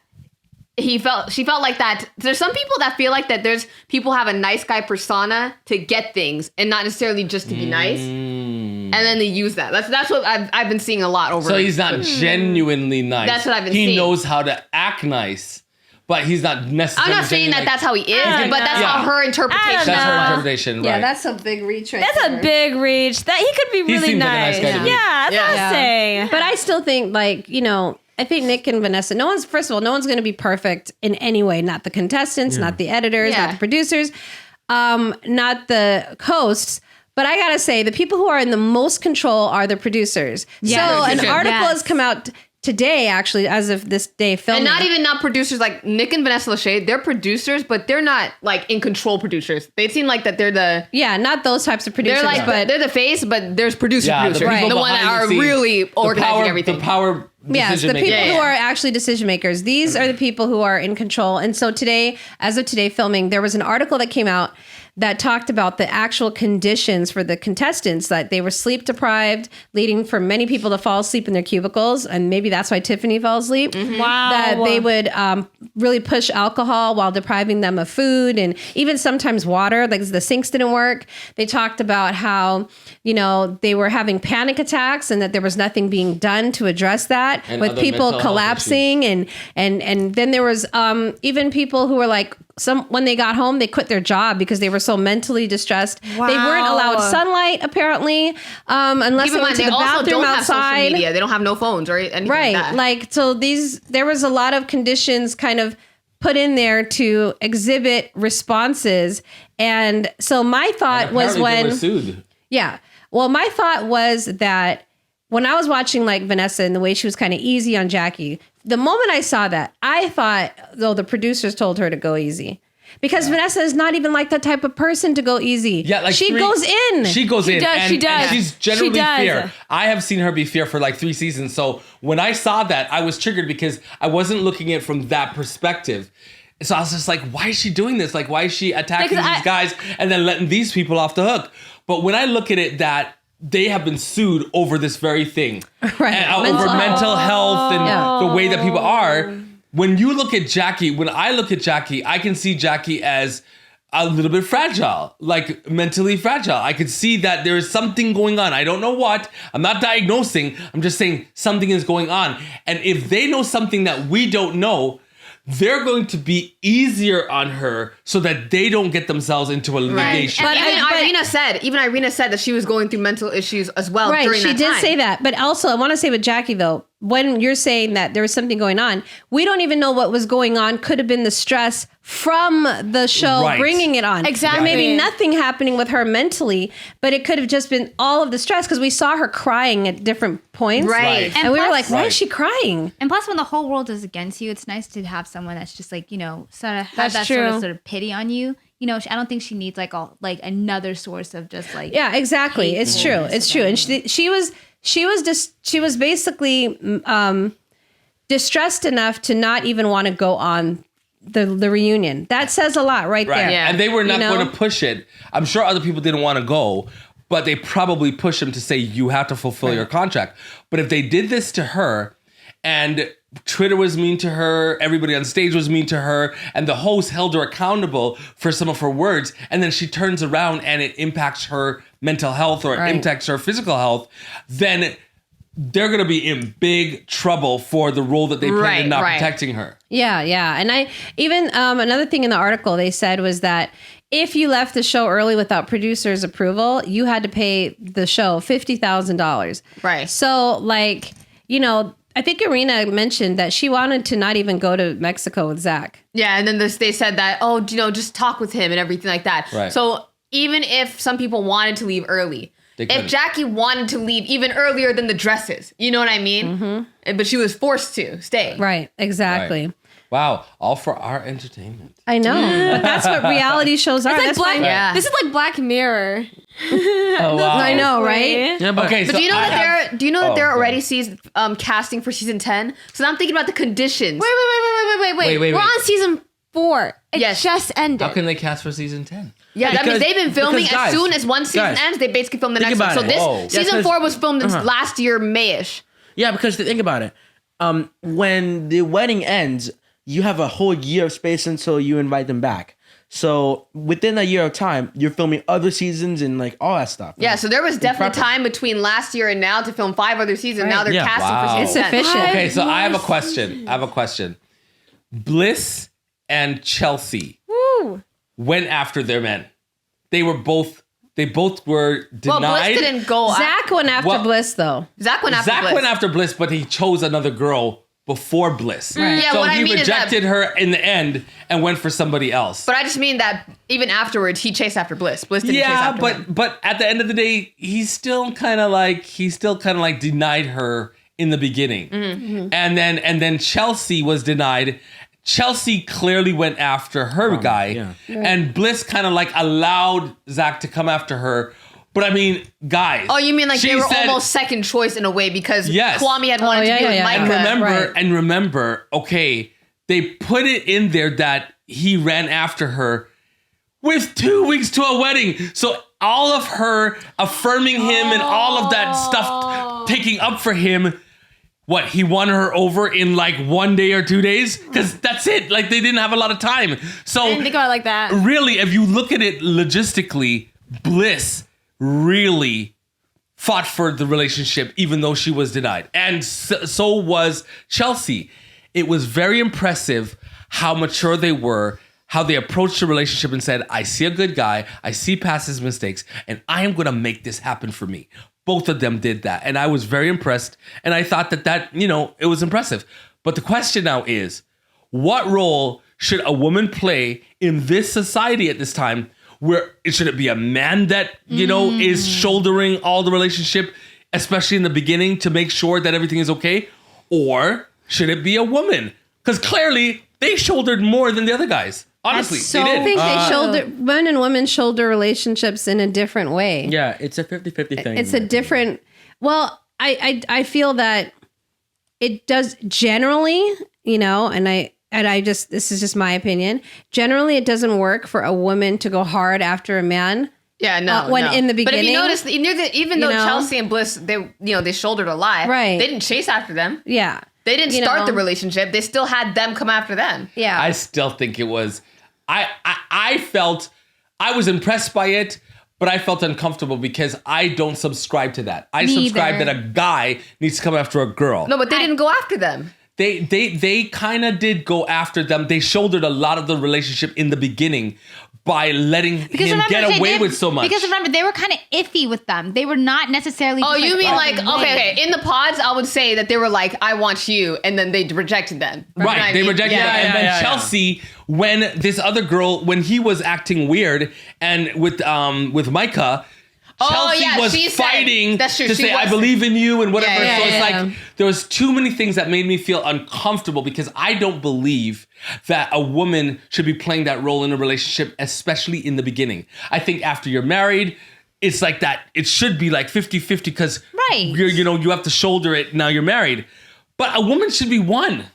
She felt like that. There's some people that feel like that. There's people have a nice guy persona to get things and not necessarily just to be nice. And then they use that. That's what I've been seeing a lot over. So he's not genuinely nice. That's what I've been He seeing. knows how to act nice, but he's not necessarily. I'm not saying that like- that's how he is, but that's Yeah. how her interpretation. I don't That's her know. interpretation, Yeah, right? that's a big reach right That's there. a big reach. That he could be really seems like a nice nice. guy to me. Yeah, that's what Yeah. I'm saying. But I still think, like, I think Nick and Vanessa, first of all, no one's going to be perfect in any way. Not the contestants, not the editors, Yeah. not the producers, not the hosts. But I got to say, the people who are in the most control are the producers. So an article has come out today, actually, as of this day filming. And not producers like Nick and Vanessa Lachey. They're producers, but they're not like in control producers. They seem like that they're the. Yeah, not those types of producers. They're like, but they're the face, but there's producers. the people The one that behind are the scenes. really organizing everything. The power. yes, the people decision-making. who are actually decision makers. These are the people who are in control. And so today, as of today filming, there was an article that came out that talked about the actual conditions for the contestants, that they were sleep deprived, leading for many people to fall asleep in their cubicles. And maybe that's why Tiffany fell asleep. Wow. That they would really push alcohol while depriving them of food and even sometimes water, like the sinks didn't work. They talked about how, they were having panic attacks and that there was nothing being done to address that, And with other people mental health collapsing and then there was even people who were like, when they got home, they quit their job because they were so mentally distressed. They weren't allowed sunlight, apparently, unless Keep they in went mind, to they the also bathroom don't have social outside. media. They don't have no phones or anything Right. like that. So there was a lot of conditions kind of put in there to exhibit responses. And so my thought was Apparently they when, were sued. yeah. Well, my thought was that when I was watching like Vanessa and the way she was kind of easy on Jackie, the moment I saw that, I thought, though, the producers told her to go easy. Because Vanessa is not even like that type of person to go easy. Yeah, like she goes in. She goes in. does, she does. And she's generally She does. fair. I have seen her be fair for like 3 seasons. So when I saw that, I was triggered because I wasn't looking at it from that perspective. So I was just like, why is she doing this? Like, why is she attacking these guys and then letting these people off the hook? But when I look at it that they have been sued over this very thing. Right. And, over mental health and the way that people are. When you look at Jackie, when I look at Jackie, I can see Jackie as a little bit fragile, like mentally fragile. I could see that there is something going on. I don't know what. I'm not diagnosing. I'm just saying something is going on. And if they know something that we don't know, they're going to be easier on her so that they don't get themselves into a litigation. And even Irina said that she was going through mental issues as well during that time. She did say that. But also, I want to say with Jackie, though, when you're saying that there was something going on, we don't even know what was going on. Could have been the stress from the show bringing it on. Exactly. Maybe nothing happening with her mentally, but it could have just been all of the stress because we saw her crying at different points. Right. And we were like, why is she crying? And plus, when the whole world is against you, it's nice to have someone that's just like, sort of have That's that true. sort of pity on you. I don't think she needs like another source of just like. Yeah, exactly. It's true. It's true. And she was basically distressed enough to not even want to go on the reunion. That says a lot right there. Yeah. And they were not going to push it. I'm sure other people didn't want to go, but they probably pushed him to say, you have to fulfill your contract. But if they did this to her and Twitter was mean to her, everybody on stage was mean to her, and the host held her accountable for some of her words, and then she turns around and it impacts her mental health or it impacts her physical health, then they're going to be in big trouble for the role that they played in not protecting her. Yeah, yeah. And I even another thing in the article they said was that if you left the show early without producers' approval, you had to pay the show $50,000. Right. So, like, I think Irina mentioned that she wanted to not even go to Mexico with Zach. Yeah, and then they said that, just talk with him and everything like that. Right. So even if some people wanted to leave early, if Jackie wanted to leave even earlier than the dresses, you know what I mean? Mm-hmm. But she was forced to stay. Right, exactly. Right. Wow, all for our entertainment. I know, but that's what reality shows are. It's like That's This is like Black Mirror. Oh, wow. I know, right? Yeah, but Okay, But so do you know that they're go already casting for season 10? So now I'm thinking about the conditions. Wait. Wait. We're on season 4. It just ended. How can they cast for season 10? Yeah, that means they've been filming because, guys, as soon as one season ends, they basically film the think next one. So about it. this Whoa. season Yeah, 4 was filmed last year, May-ish. Yeah, because think about it. When the wedding ends, you have a whole year of space until you invite them back. So within a year of time, you're filming other seasons and like all that stuff. Yeah, so there was definitely prepping. time between last year and now to film 5 other seasons. Now they're Yeah. casting Wow. for It's season 10. efficient. Okay, so I have a question. Bliss and Chelsea went after their men. They both were denied. Well, Bliss didn't go. Zach went after Well, Bliss, though. Zach went after Zach Bliss. went after Bliss, but he chose another girl before Bliss. Yeah, so what I he mean is that- rejected her in the end and went for somebody else. But I just mean that even afterwards, he chased after Bliss. Bliss didn't chase after him. but at the end of the day, he still kind of like denied her in the beginning, and then Chelsea was denied. Chelsea clearly went after her guy, and Bliss kind of like allowed Zach to come after her. But I mean, guys. Oh, you mean like she they were said- almost second choice in a way because Yes. Kwame had wanted to be with Micah. And remember, okay, they put it in there that he ran after her with 2 weeks to a wedding. So all of her affirming him and all of that stuff taking up for him, what, he won her over in like 1 day or 2 days? Because that's it. Like, they didn't have a lot of time. So I didn't think about it like that. really, if you look at it logistically, Bliss really fought for the relationship, even though she was denied. And so was Chelsea. It was very impressive how mature they were, how they approached the relationship and said, I see a good guy, I see past his mistakes, and I am going to make this happen for me. Both of them did that. And I was very impressed. And I thought that, it was impressive. But the question now is, what role should a woman play in this society at this time? Where should it be a man that, is shouldering all the relationship? especially in the beginning, to make sure that everything is okay? Or should it be a woman? Because clearly they shouldered more than the other guys. Honestly, so- they I did. think they shoulder men and women shoulder relationships in a different way. Yeah, it's a 50-50 thing. It's a different. Well, I feel that it does generally, and I just, this is just my opinion. Generally, it doesn't work for a woman to go hard after a man. Yeah, no. When no. in the But if you beginning, notice, even though you know? Chelsea and Bliss, they shouldered a lie. Right. They didn't chase after them. Yeah. They didn't You start know? the relationship. They still had them come after them. Yeah. I still think it was. I felt I was impressed by it, but I felt uncomfortable because I don't subscribe to that. I Me subscribe either. that a guy needs to come after a girl. No, but they didn't go after them. They kind of did go after them. They shouldered a lot of the relationship in the beginning by letting him get away with so much. Because remember, they were kind of iffy with them. They were not necessarily. Oh, just you mean all like, the okay. way. In the pods, I would say that they were like, I want you. And then they rejected them. You know what Right, I they mean? rejected Yeah. it. And then yeah. Chelsea, when this other girl, when he was acting weird and with Micah, Oh, Chelsea yeah, was she said- fighting that's true, to she say, I was- believe in you and whatever. Yeah, so it's yeah. like, there was too many things that made me feel uncomfortable because I don't believe that a woman should be playing that role in a relationship, especially in the beginning. I think after you're married, it's like that. It should be like 50-50 because Right. you have to shoulder it now you're married. But a woman should be one.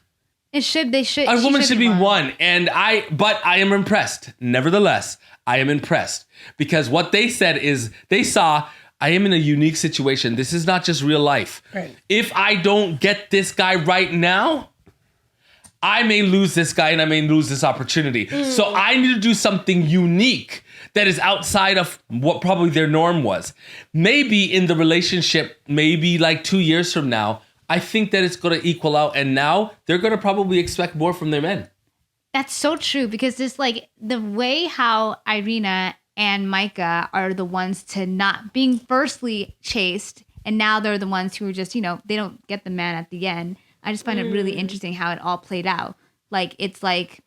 It should. They should. A she woman should be one. one. But I am impressed. Nevertheless, I am impressed because what they said is they saw I am in a unique situation. This is not just real life. Right. If I don't get this guy right now, I may lose this guy and I may lose this opportunity. So I need to do something unique that is outside of what probably their norm was. Maybe in the relationship, maybe like 2 years from now, I think that it's going to equal out. And now they're going to probably expect more from their men. That's so true because it's like the way how Irina and Micah are the ones to not being firstly chased, and now they're the ones who are just, they don't get the man at the end. I just find it really interesting how it all played out. Like, it's like,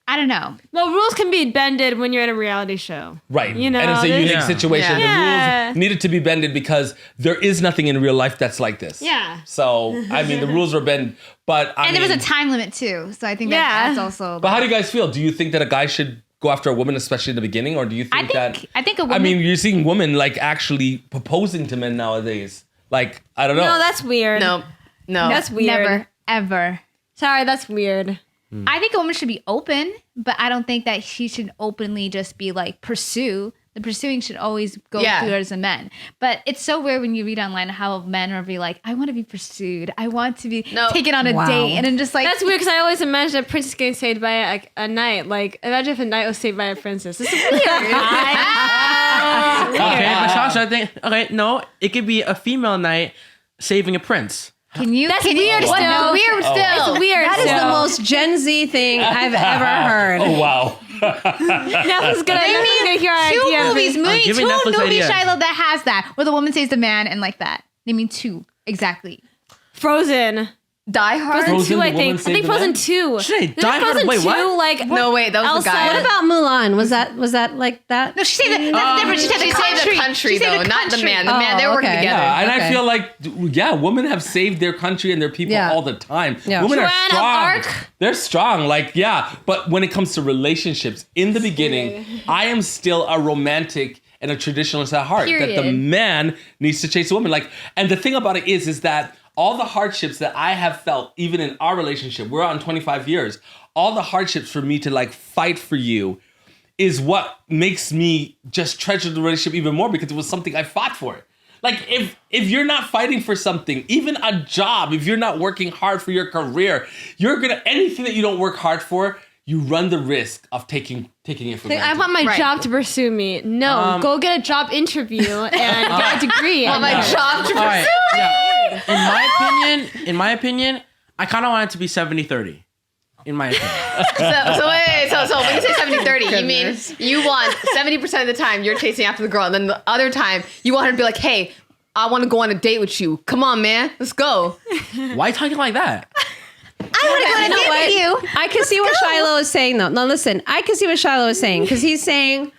I don't know. Well, rules can be bended when you're in a reality show. Right. You know, and it's a this- unique Yeah. situation. Yeah. The rules needed to be bended because there is nothing in real life that's like this. Yeah. So, I mean, the rules were bent, but And there was a time limit too. So I think Yeah. that's also. But how do you guys feel? Do you think that a guy should go after a woman, especially in the beginning? Or do you think I think a woman. I mean, you're seeing women like actually proposing to men nowadays. Like, I don't know. No, that's weird. No. That's weird. Never, ever. Sorry, that's weird. I think a woman should be open, but I don't think that she should openly just be like pursue. The pursuing should always go towards the men. But it's so weird when you read online how men are be like, I want to be pursued. I want to be taken on a Wow. date. And then just like, That's weird because I always imagine a princess getting saved by a knight. Like, imagine if a knight was saved by a princess. This is weird. Okay, but Sasha, I think no, it could be a female knight saving a prince. can you? That's can weird You, still. No, Weird still. It's weird. That is still. the most Gen Z thing I've ever heard. Oh, wow. Netflix gonna hear our two idea. movies, give me two Netflix movies, ideas. Shiloh, that has that, where the woman saves the man and like that. They mean two. Exactly. Frozen. Die Hard? Frozen 2, the I woman think. I saved think the Frozen man? 2. Should I Isn't Die Hard? Frozen Wait, 2, what? like, No, wait, that was Elsa. the guy. What about Mulan? Was that like that? No, she saved the, that's different. She saved She the saved country. the country, She saved though, the not the country. man. The man, they were working okay. together. Yeah, and Okay. I feel like, women have saved their country and their people Yeah. all the time. Yeah. Women are Joanne of strong. Arc? They're strong. Like, yeah. But when it comes to relationships, in the beginning, I am still a romantic and a traditionalist at heart. That the Period. man needs to chase a woman. Like, and the thing about it is that all the hardships that I have felt, even in our relationship, we're on 25 years, all the hardships for me to like fight for you is what makes me just treasure the relationship even more because it was something I fought for. Like if you're not fighting for something, even a job, if you're not working hard for your career, anything that you don't work hard for, you run the risk of taking it for I granted. want my Right. job to pursue me. No, go get a job interview and get a degree. Oh, my job to All right. Yeah. In my opinion, I kind of want it to be 70-30. In my opinion. So wait, so when you say 70-30, you mean you want 70% of the time you're chasing after the girl, and then the other time you want her to be like, hey, I want to go on a date with you. Come on, man, let's go. Why are you talking like that? I want to go on a date with you. I can see what Shiloh is saying, though. No, listen, I can see what Shiloh is saying because he's saying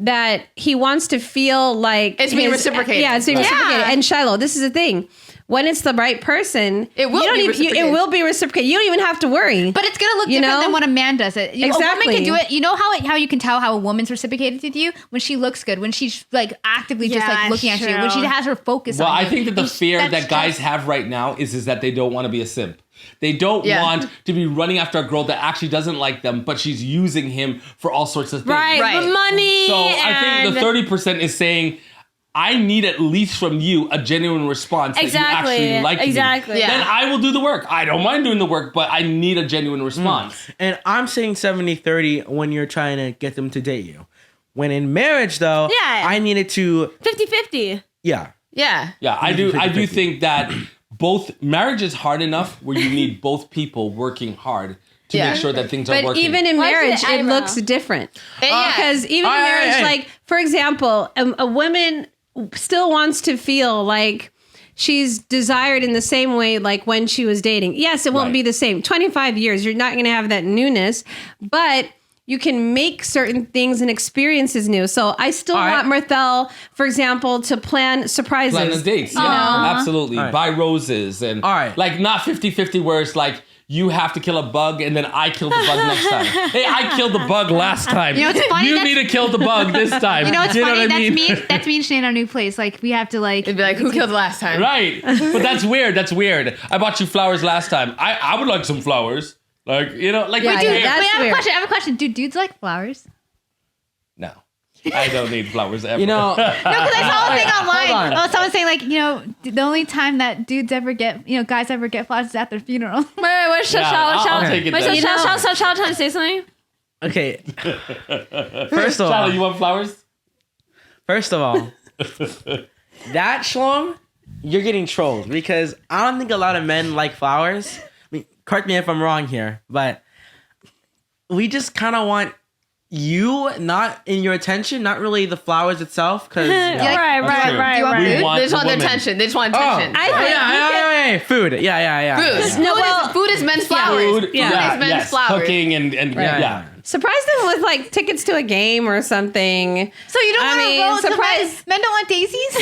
that he wants to feel like It's being reciprocated. Yeah, it's being Right. reciprocated. And Shiloh, this is the thing. When it's the right person, It will you don't be even, reciprocated. it will be reciprocated. You don't even have to worry. But it's gonna look You different know? than when a man does it. A woman Exactly. can do it. You know how you can tell how a woman's reciprocated with you when she looks good, when she's like actively just Yeah, like looking at you, when she true. has her focus Well, on you. I think that the And fear that's that guys just- have right now is that they don't want to be a simp. They don't Yeah. want to be running after a girl that actually doesn't like them, but she's using him for all sorts of things. Right. The money. So I think the and- 30% is saying, I need at least from you a genuine response that Exactly. you actually like Exactly. me. Yeah. Then I will do the work. I don't mind doing the work, but I need a genuine response. And I'm saying 70-30 when you're trying to get them to date you. When in marriage, though, Yeah. I needed to, 50-50. yeah. Yeah. Yeah, I do 50-50. think that both marriage is hard enough where you need both people working hard to Yeah. make sure that things are But working. even in Why is it marriage, it eyebrow? looks different. Yeah. Because even in marriage, hey. like, for example, a woman still wants to feel like she's desired in the same way like when she was dating. Yes, it won't Right. be the same. 25 years, you're not going to have that newness, but you can make certain things and experiences new. So I still All right. want Marthel, for example, to plan surprises. plan the dates. Yeah, absolutely. All right. Buy roses and All right. like not 50-50 where it's like you have to kill a bug and then I kill the bug next time. Hey, I killed the bug last time. You know, it's funny, You that's- need to kill the bug this time. You know, it's You funny. what I mean? That's me and Shane in our new place. Like we have to like. It'd be like, who killed last time? Right. But that's weird. That's weird. I bought you flowers last time. I would like some flowers. Like, you know, like Yeah, wait, yeah, wait, that's Wait, I have a weird. question. I have a question. Do dudes like flowers? no. I don't need flowers ever. You know, No, because I saw a thing online. hold on. Oh, someone saying like, you know, the only time that dudes ever get, you know, guys ever get flowers is at their funeral. Wait, wait, Yeah, I'll take it Wait, so then. Shao trying to say something? okay. First of all, Charlie, you want flowers? First of all, that Shlom, you're getting trolled because I don't think a lot of men like flowers. I mean, correct me if I'm wrong here, but we just kind of want you, not in your attention, not really the flowers itself, because like- Right, That's true. right, Do you want We food? want They just the want their woman. attention. They just want attention. I think yeah, food. Yeah. Food. No, well- Food is men's flowers. Food, Food is men's yes, flowers. cooking and yeah. surprise them with like tickets to a game or something. So you don't I want mean, to roll surprise- Men don't want daisies.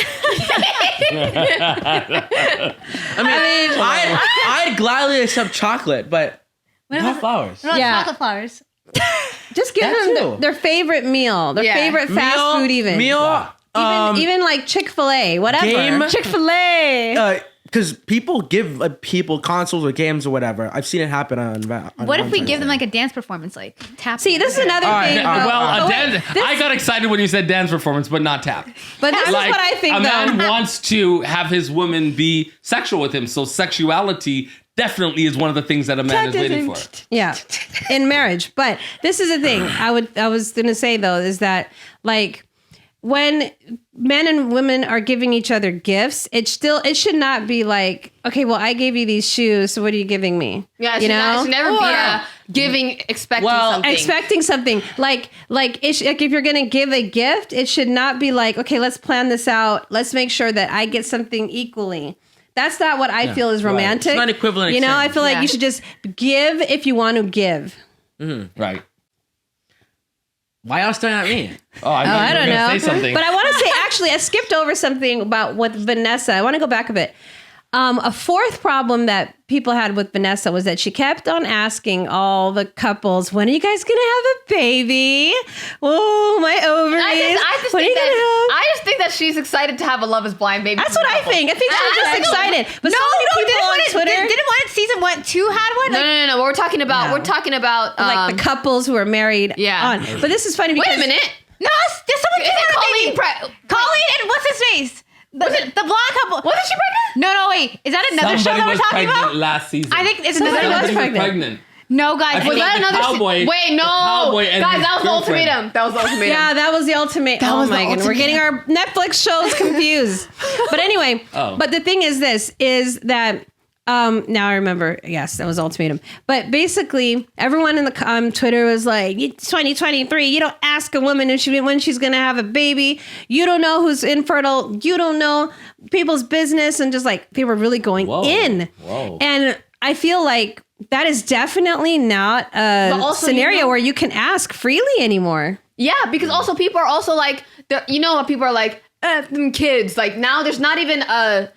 I'd gladly accept chocolate, but What not about flowers. Yeah. chocolate flowers? Just give That them too. their favorite meal, their Yeah. favorite fast food, even. Even like Chick-fil-A, whatever. game. Chick-fil-A. Because people give people consoles or games or whatever. I've seen it happen on What if we give them like a dance performance, like tap? See, this is another All right, thing. all right. though. Well, Oh, a wait, dance. I got excited when you said dance performance, but not tap. but this is what I think, a man though. wants to have his woman be sexual with him, so sexuality definitely is one of the things that a man is waiting for. Yeah, in marriage. But this is the thing. I was gonna say though is that like when men and women are giving each other gifts, it should not be like, okay, well, I gave you these shoes, so what are you giving me? Yeah, it you should, know, it should never be a giving, expecting something. expecting something like if you're gonna give a gift, it should not be like, okay, let's plan this out. Let's make sure that I get something equally. That's not what I feel is romantic. It's not equivalent You know, I exchange. feel like Yeah. you should just give if you want to give. Right. Why y'all staring at me? Oh, I, thought I you were don't gonna know. say something. But I want to say, actually, I skipped over something about with Vanessa. I want to go back a bit. A fourth problem that people had with Vanessa was that she kept on asking all the couples, when are you guys going to have a baby? Oh, my ovaries. When are you gonna have? I just think that she's excited to have a Love is Blind baby. That's what I think. I think she's just excited. But so many people on Twitter, Didn't one season 1-2 had one? No. We're talking about. No. We're talking about like the couples who are married yeah. on. But this is funny because... Wait a minute. No, there's someone Is did it have a Colleen? baby. Colleen and what's his face? The blonde couple. Wasn't she pregnant? No, wait. Is that another show Somebody that we're was talking pregnant about? last season. I think it's Somebody another. was Somebody pregnant. No, guys. I Was think that the another? cowboy- Wait, no, cowboy and guys, his that was the girlfriend. ultimatum. That was the ultimatum. Yeah, that was the ultimate. Oh was my the god, we're getting our Netflix shows confused. But anyway, Oh. but the thing is this is that now I remember. Yes, that was ultimatum. But basically, everyone in the Twitter was like, "It's 2023. You don't ask a woman when she's going to have a baby. You don't know who's infertile. You don't know people's business." And just like they were really going Whoa. in. Whoa. And I feel like that is definitely not a But also, scenario you know- where you can ask freely anymore. Yeah, because also people are also like, you know, people are like, them kids. Like now, there's not even a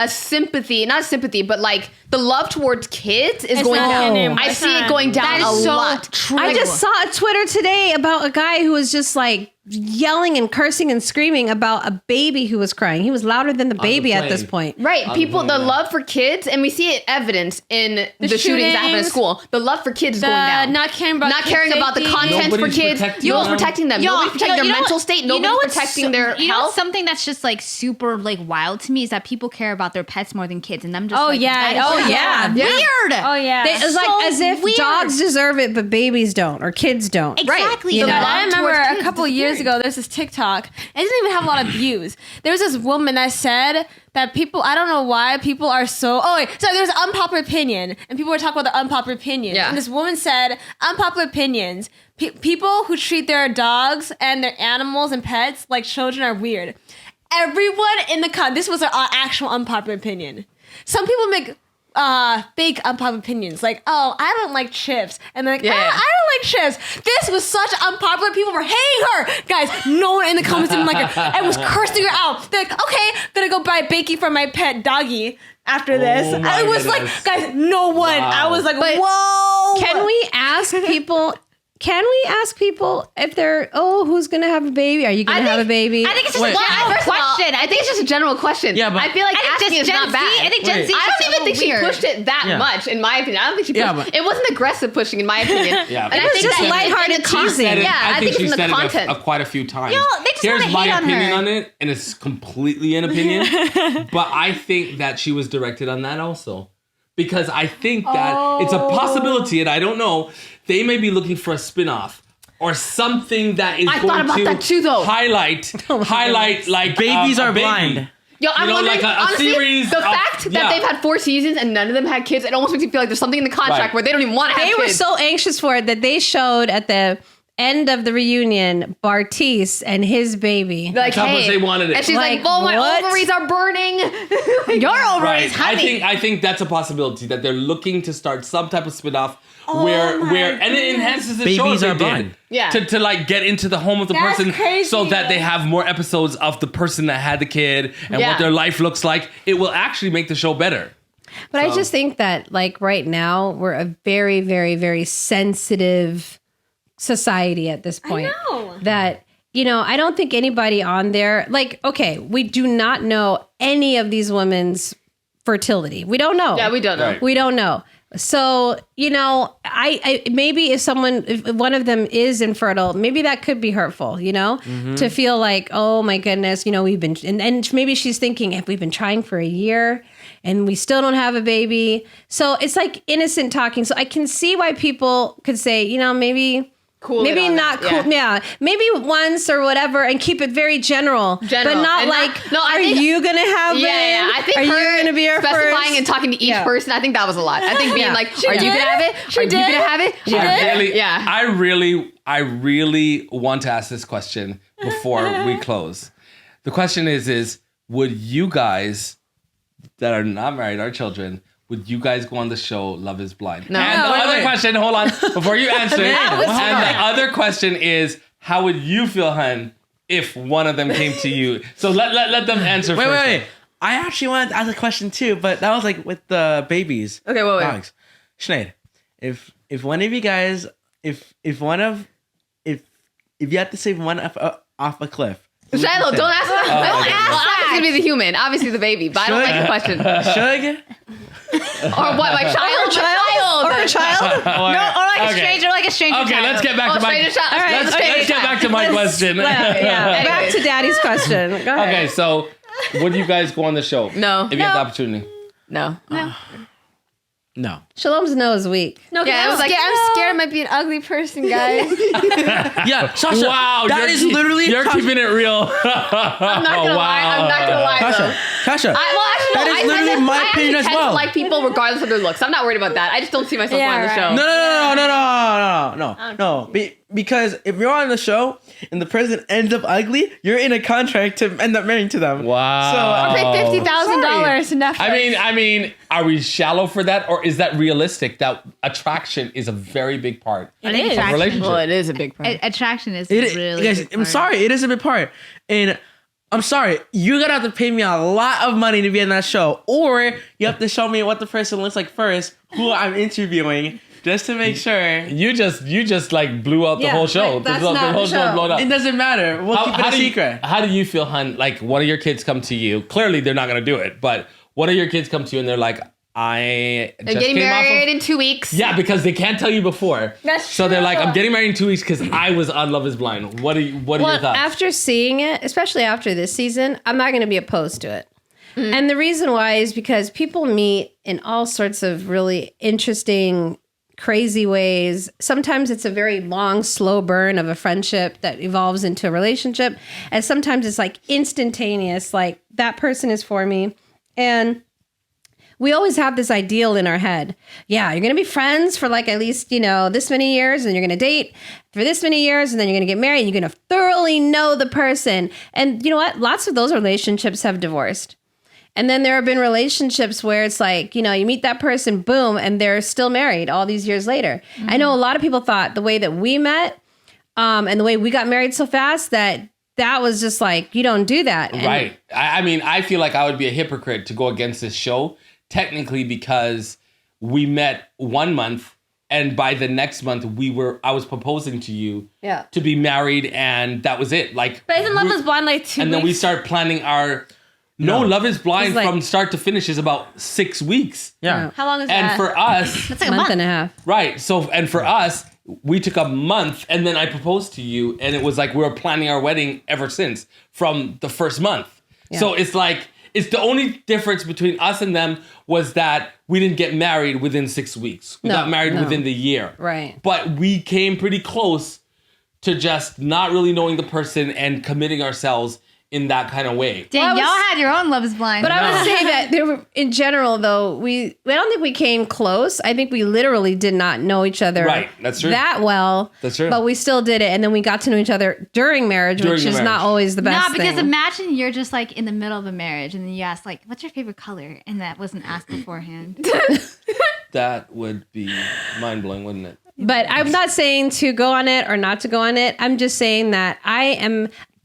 sympathy, not sympathy, but like the love towards kids is going not down. anymore. I see it going down That a is so lot. true. I just saw a Twitter today about a guy who was just like yelling and cursing and screaming about a baby who was crying. He was louder than the baby at this plane. point. Right, people, the yeah. love for kids, and we see it evidence in the shootings that happen at shootings, school. The love for kids is going down. Not caring about the safety. content for Nobody's kids. protecting Nobody's them. protecting them. Nobody's protecting their mental state. Nobody's what's protecting their you know health. something that's just like super like wild to me is that people care about their pets more than kids, and I'm just Oh, like, yeah. that is Oh, so yeah. weird. Oh yeah. It's like So as if weird. dogs deserve it, but babies don't, or kids don't. Exactly. You The know? love I remember towards a kids couple is years weird. ago, there's this TikTok. It didn't even have a lot of views. There was this woman that said that people, I don't know why, people are so, so there's an unpopular opinion, and people were talking about the unpopular opinions. Yeah. And this woman said, unpopular opinions, people who treat their dogs and their animals and pets like children are weird. Everyone in the this was an actual unpopular opinion. Some people make fake unpopular opinions like, oh, I don't like chips, and they're like, Yeah. I don't like chips. This was such unpopular. People were hating her, guys. No one in the comments didn't like her and was cursing her out. They're like, okay, gonna go buy baking for my pet doggy after this. Oh my I was goodness. like, guys, no one. Wow. I was like, But whoa. Can we ask people? Can we ask people if they're who's gonna have a baby? Are you gonna have a baby? I think it's just Wait. a general First of all, question. I think it's just a general question. Yeah, but- I feel like I think asking just is Gen not Z. bad. I think Gen Wait. Z. is I just don't a even think little she weird. pushed it that Yeah. much, in my opinion. I don't think she pushed Yeah, it. but- It wasn't aggressive pushing, in my opinion. Yeah, And I was think just that lighthearted in the con- teasing. Said it- Yeah, I think it's she in the said content. it quite a few times. Yo, they just Here's wanna my hate on opinion her. on it, and it's completely an opinion. But I think that she was directed on that also. Because I think that it's a possibility, and I don't know, they may be looking for a spin-off or something that is I going thought about to that too, though. highlight like Babies a are baby. blind. Yo, I'm You know, wondering, like a honestly, series the of- fact that yeah. they've had 4 seasons and none of them had kids, it almost makes me feel like there's something in the contract Right. where they don't even want to have They kids. were so anxious for it that they showed at the end of the reunion Bartiz and his baby. like, That's how hey. much they wanted it. And she's like, Like, oh, my what? ovaries are burning. Your ovaries, Right. honey. I think that's a possibility that they're looking to start some type of spin-off where and it enhances the show. Babies if are they did. blind. Yeah. To like get into the home of the That's person crazy. so that they have more episodes of the person that had the kid and Yeah. what their life looks like. It will actually make the show better. But I just think that like right now we're a very, very, very sensitive society at this point. know. That, you know, I don't think anybody on there, like, okay, we do not know any of these women's fertility. We don't know. Yeah, we don't know. Right. We don't know. So, you know, I maybe if one of them is infertile, maybe that could be hurtful, you know, to feel like, oh my goodness, you know, we've been, and maybe she's thinking, if we've been trying for a year and we still don't have a baby. So it's like innocent talking. So I can see why people could say, you know, maybe Cool it maybe on not that, cool. Yeah. Maybe once or whatever and keep it very general. General. But not And like, no, I are think- you going to have Yeah, it? I think are her you going to be our specifying first? and talking to each Yeah. person, I think that was a lot. I think being Yeah. like, She are you did. gonna have it? She Are you did. gonna have it? She I did. really, Yeah. I really want to ask this question before we close. The question is would you guys that are not married, our children, would you guys go on the show Love is Blind? No. And the Wait, other wait. question, hold on, before you answer, Yeah, what's and the other question is, how would you feel, hun, if one of them came to you? So let them answer Wait, first. wait. I actually wanted to ask a question too, but that was like with the babies. Okay, wait. Dogs. Sinead, if one of you guys, if you had to save one off a cliff. who would you Shiloh, save? don't ask that. okay. Well, obviously it's gonna be the human, obviously the baby, but I don't like the question. Shug? Or what, my child? Or a child? Or, No, or like a Okay. stranger, like a stranger. Okay, let's get back Oh, to my. stranger child. All right, Let's okay. get back to my question. Yeah. Back Anyways. to Daddy's question. Go ahead. Okay, so would you guys go on the show? No. If you had the opportunity. No. no. Shalom's no is weak. No, Yeah, it I'm was like, scared. I'm scared I might be an ugly person, guys. Yeah, Sasha. Wow, that is literally you're keeping it real. I'm not gonna lie. I'm not gonna lie though. Tasha. That That is literally my opinion as well. I like people regardless of their looks. I'm not worried about that. I just don't see myself Yeah, on the right. show. No. Because if you're on the show and the person ends up ugly, you're in a contract to end up marrying to them. Wow. So Pay $50,000 $1,000 to Netflix. I mean, are we shallow for that, or is that realistic? That attraction is a very big part It is. of a relationship. Well, it is a big part. Attraction is It, really. guys, big I'm part. sorry, it is a big part. And I'm sorry, you're gonna have to pay me a lot of money to be in that show, or you have to show me what the person looks like first, who I'm interviewing, just to make sure. You just like blew out the whole show. like, that's the not whole the show show. blew up. It doesn't matter. We'll keep it a secret. How do you feel, hun? Like one of your kids come to you. Clearly, they're not gonna do it. But one of your kids come to you and they're like, They're getting married in 2 weeks. Yeah, because they can't tell you before. That's So they're like, true. I'm getting married in 2 weeks because I was on Love Is Blind. What are your Well, thoughts? after seeing it, especially after this season, I'm not going to be opposed to it. And the reason why is because people meet in all sorts of really interesting, crazy ways. Sometimes it's a very long, slow burn of a friendship that evolves into a relationship. And sometimes it's like instantaneous, like that person is for me. And we always have this ideal in our head. Yeah, you're going to be friends for like at least, this many years, and you're going to date for this many years, and then you're going to get married, and you're going to thoroughly know the person. And you know what? Lots of those relationships have divorced. And then there have been relationships where it's like, you meet that person, boom, and they're still married all these years later. Mm-hmm. I know a lot of people thought the way that we met and the way we got married so fast that was just like, you don't do that. And Right. I mean, I feel like I would be a hypocrite to go against this show, technically, because we met 1 month, and by the next month I was proposing to you to be married, and that was it. Like, But isn't Love Is Blind like 2 and weeks? then we start planning our. No, Love Is Blind It's like- from start to finish is about 6 weeks. Yeah. How long is And that? for us, That's like a month month. and a half. right. So, and for us, we took a month, and then I proposed to you, and it was like we were planning our wedding ever since from the first month. So it's like, it's the only difference between us and them was that we didn't get married within 6 weeks. We got married within the year. Right. But we came pretty close to just not really knowing the person and committing ourselves in that kind of way. Dang, y'all had your own Love Is Blind. But I would say that there were, in general, though, I don't think we came close. I think we literally did not know each other Right, that's true. that well. That's true. But we still did it. And then we got to know each other during marriage, During which the is marriage. not always the best Nah, because thing. imagine you're just like in the middle of a marriage and then you ask like, what's your favorite color? And that wasn't asked beforehand. That would be mind-blowing, wouldn't it? But I'm not saying to go on it or not to go on it. I'm just saying that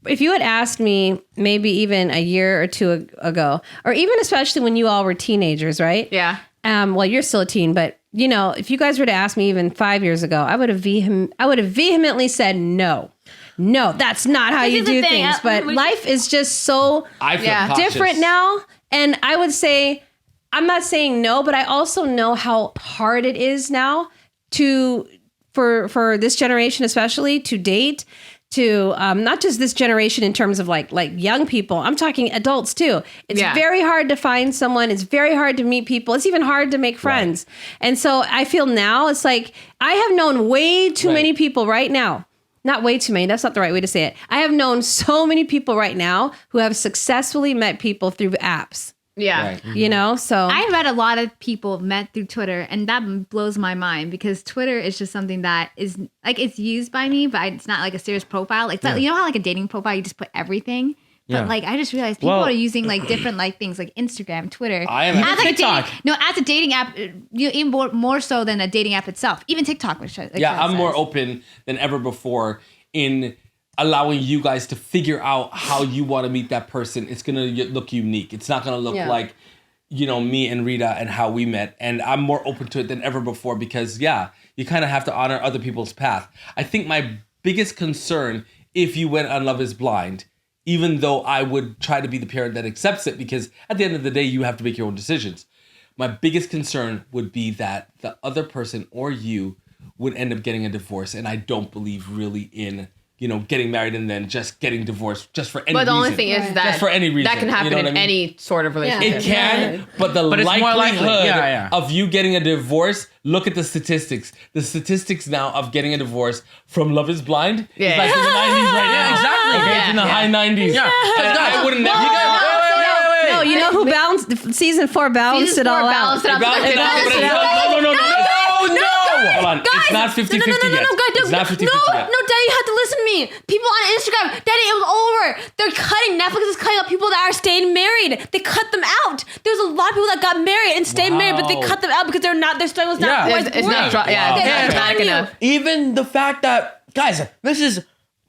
if you had asked me maybe even a year or two ago, or even especially when you all were teenagers, right? Yeah. Well, you're still a teen, but if you guys were to ask me even 5 years ago, I would have vehemently said no. No, that's not how you Here's the do thing, things. But life is just so I feel Yeah. cautious. different now. And I would say, I'm not saying no, but I also know how hard it is now for this generation, especially to date, to not just this generation in terms of like young people. I'm talking adults too. It's Yeah. very hard to find someone. It's very hard to meet people. It's even hard to make friends. And so I feel now it's like I have known way too Right. many people right now. Not way too many. That's not the right way to say it. I have known so many people right now who have successfully met people through apps. Yeah. Right. So I read a lot of people met through Twitter, and that blows my mind because Twitter is just something that is like it's used by me, but it's not like a serious profile. Like you know how like a dating profile you just put everything. But Yeah. like I just realized people Well- are using like different like things like Instagram, Twitter. I am- as like a TikTok. as a dating app, even more so than a dating app itself. Even TikTok, which Yeah, I'm more open than ever before in allowing you guys to figure out how you want to meet that person. It's going to look unique. It's not going to look like, me and Rita and how we met. And I'm more open to it than ever before because, you kind of have to honor other people's path. I think my biggest concern, if you went on Love Is Blind, even though I would try to be the parent that accepts it, because at the end of the day, you have to make your own decisions. My biggest concern would be that the other person or you would end up getting a divorce. And I don't believe really in, getting married and then just getting divorced just for any reason. But the only thing is that Just for any reason. that can happen You know in what I mean? any sort of relationship. It can, but it's more likelihood likely. Yeah. of you getting a divorce, look at the statistics. The statistics now of getting a divorce from Love Is Blind is Yeah. like in the 90s right now. exactly. Okay, it's in the high 90s. Yeah. And I wouldn't never... no, you know who balanced season 4 balanced Season it all 4 out. balanced it out. Balanced it out, Balanced but it out. no. No! Hold on. It's not 50-50 no, yet. guys, It's not 50-50 no, yet. no, Daddy, you have to listen to me. People on Instagram, Daddy, it was over. They're cutting. Netflix is cutting out people that are staying married. They cut them out. There's a lot of people that got married and stayed married, but they cut them out because they're not. Their story was not. Yeah. It's not working. yeah, Okay, it's I'm dramatic telling you. enough. Even the fact that, guys, this is,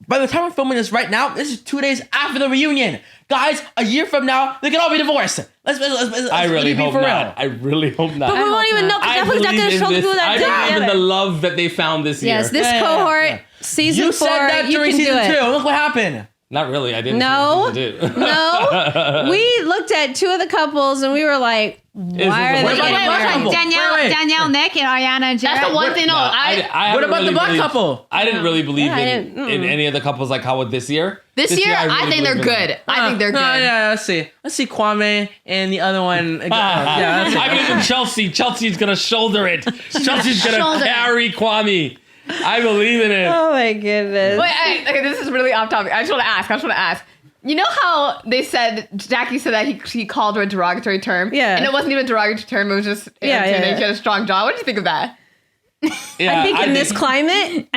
by the time we're filming this right now, this is 2 days after the reunion. Guys, a year from now, they can all be divorced. Let's I really be hope for not. real. I really hope not. But we won't even know because I Netflix is not going believe to show in the people this. that I did believe in it. the love that they found this year. Yes, this Yeah, yeah, cohort, yeah. season You 4, said that you during can do season it. 2. Look what happened. Not really. I didn't. No, say it. Did. no. We looked at 2 of the couples and we were like, why are What they about getting the black married? couple? Wait. Danielle Nick and Ariana Jarrett. That's the one thing. No, I What haven't about really the black believed- couple? I didn't really believe Yeah, I in didn't- any of the couples like how with this year. This year, I really think they're believe in them. good. I think they're good. Yeah, let's see. Let's see Kwame and the other one. Yeah, that's it. I believe in Chelsea. Chelsea's gonna shoulder it. Chelsea's gonna shoulder it. carry Kwame. I believe in it. Oh my goodness. Wait, okay, this is really off topic. I just want to ask. You know how they said, Jackie said that he called her a derogatory term? Yeah. And it wasn't even a derogatory term, it was just Yeah, yeah. yeah. She had a strong jaw. What do you think of that? Yeah, I think in this climate,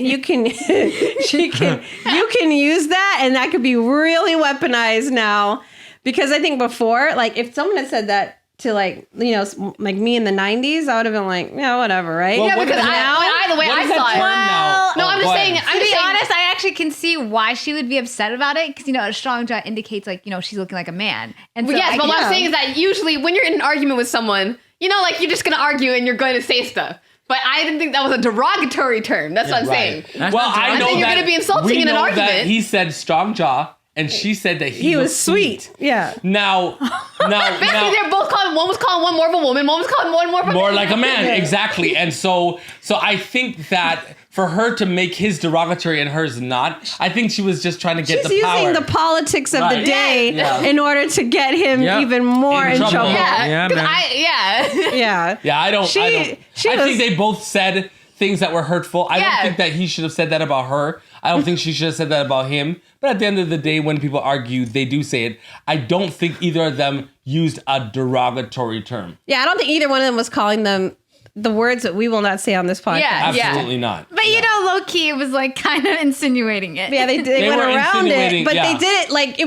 you can you can use that, and that could be really weaponized now. Because I think before, like if someone had said that to like like me in the 90s, I would have been like, yeah, whatever, right? Well, Yeah, what because is that? the way What I is that saw term it. now? No, I'm go just ahead. saying. To be honest, I actually can see why she would be upset about it because a strong jaw indicates like she's looking like a man. And so Well, yes, I but can- what I'm saying is that usually when you're in an argument with someone, like you're just going to argue and you're going to say stuff. But I didn't think that was a derogatory term. That's what I'm saying. That's Well, not I know think you're that gonna be insulting we in an know argument. That he said strong jaw, and she said that he was sweet. Yeah. Now, Basically, they're both calling, one was calling one more of a woman, one was calling one more of a more man. like a man, exactly. And so I think that for her to make his derogatory and hers not, I think she was just trying to get She's the power. using the politics of the Right. day Yeah. in order to get him Yep. even more In in trouble. trouble. Yeah, Yeah, 'cause man. Yeah. Yeah, I don't. She I was- think they both said things that were hurtful. I Yeah. don't think that he should have said that about her. I don't think she should have said that about him. But at the end of the day, when people argue, they do say it. I don't think either of them used a derogatory term. Yeah, I don't think either one of them was calling them the words that we will not say on this podcast. Yeah. Absolutely not. But low key, it was like kind of insinuating it. Yeah, they They went were around it, insinuating- but yeah. they did it like it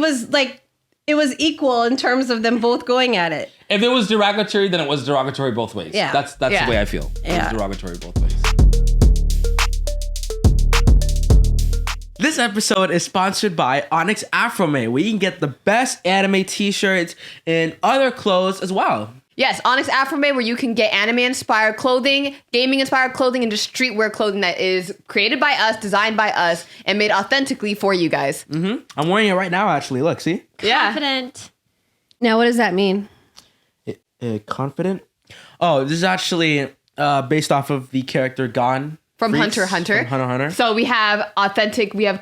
was equal in terms of them both going at it. If it was derogatory, then it was derogatory both ways. Yeah. That's Yeah. the way I feel. It Yeah. was derogatory both ways. This episode is sponsored by Onyx Afrome, where you can get the best anime t-shirts and other clothes as well. Yes, Onyx Afrome, where you can get anime-inspired clothing, gaming-inspired clothing, and just streetwear clothing that is created by us, designed by us, and made authentically for you guys. I'm wearing it right now, actually. Look, see? Yeah. Confident. Now, what does that mean? Confident? Oh, this is actually based off of the character Gon. From Freaks Hunter x Hunter. From Hunter x Hunter. So we have authentic, we have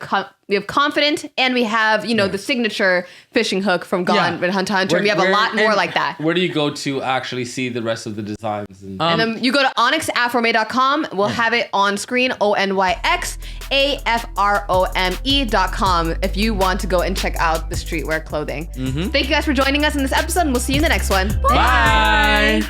confident, and we have, the signature fishing hook from Gone Yeah. and Hunter x Hunter. We have a lot more like that. Where do you go to actually see the rest of the designs? And And then you go to onyxafrome.com. We'll have it on screen, ONYXAFROME.com if you want to go and check out the streetwear clothing. Thank you guys for joining us in this episode, and we'll see you in the next one. Bye.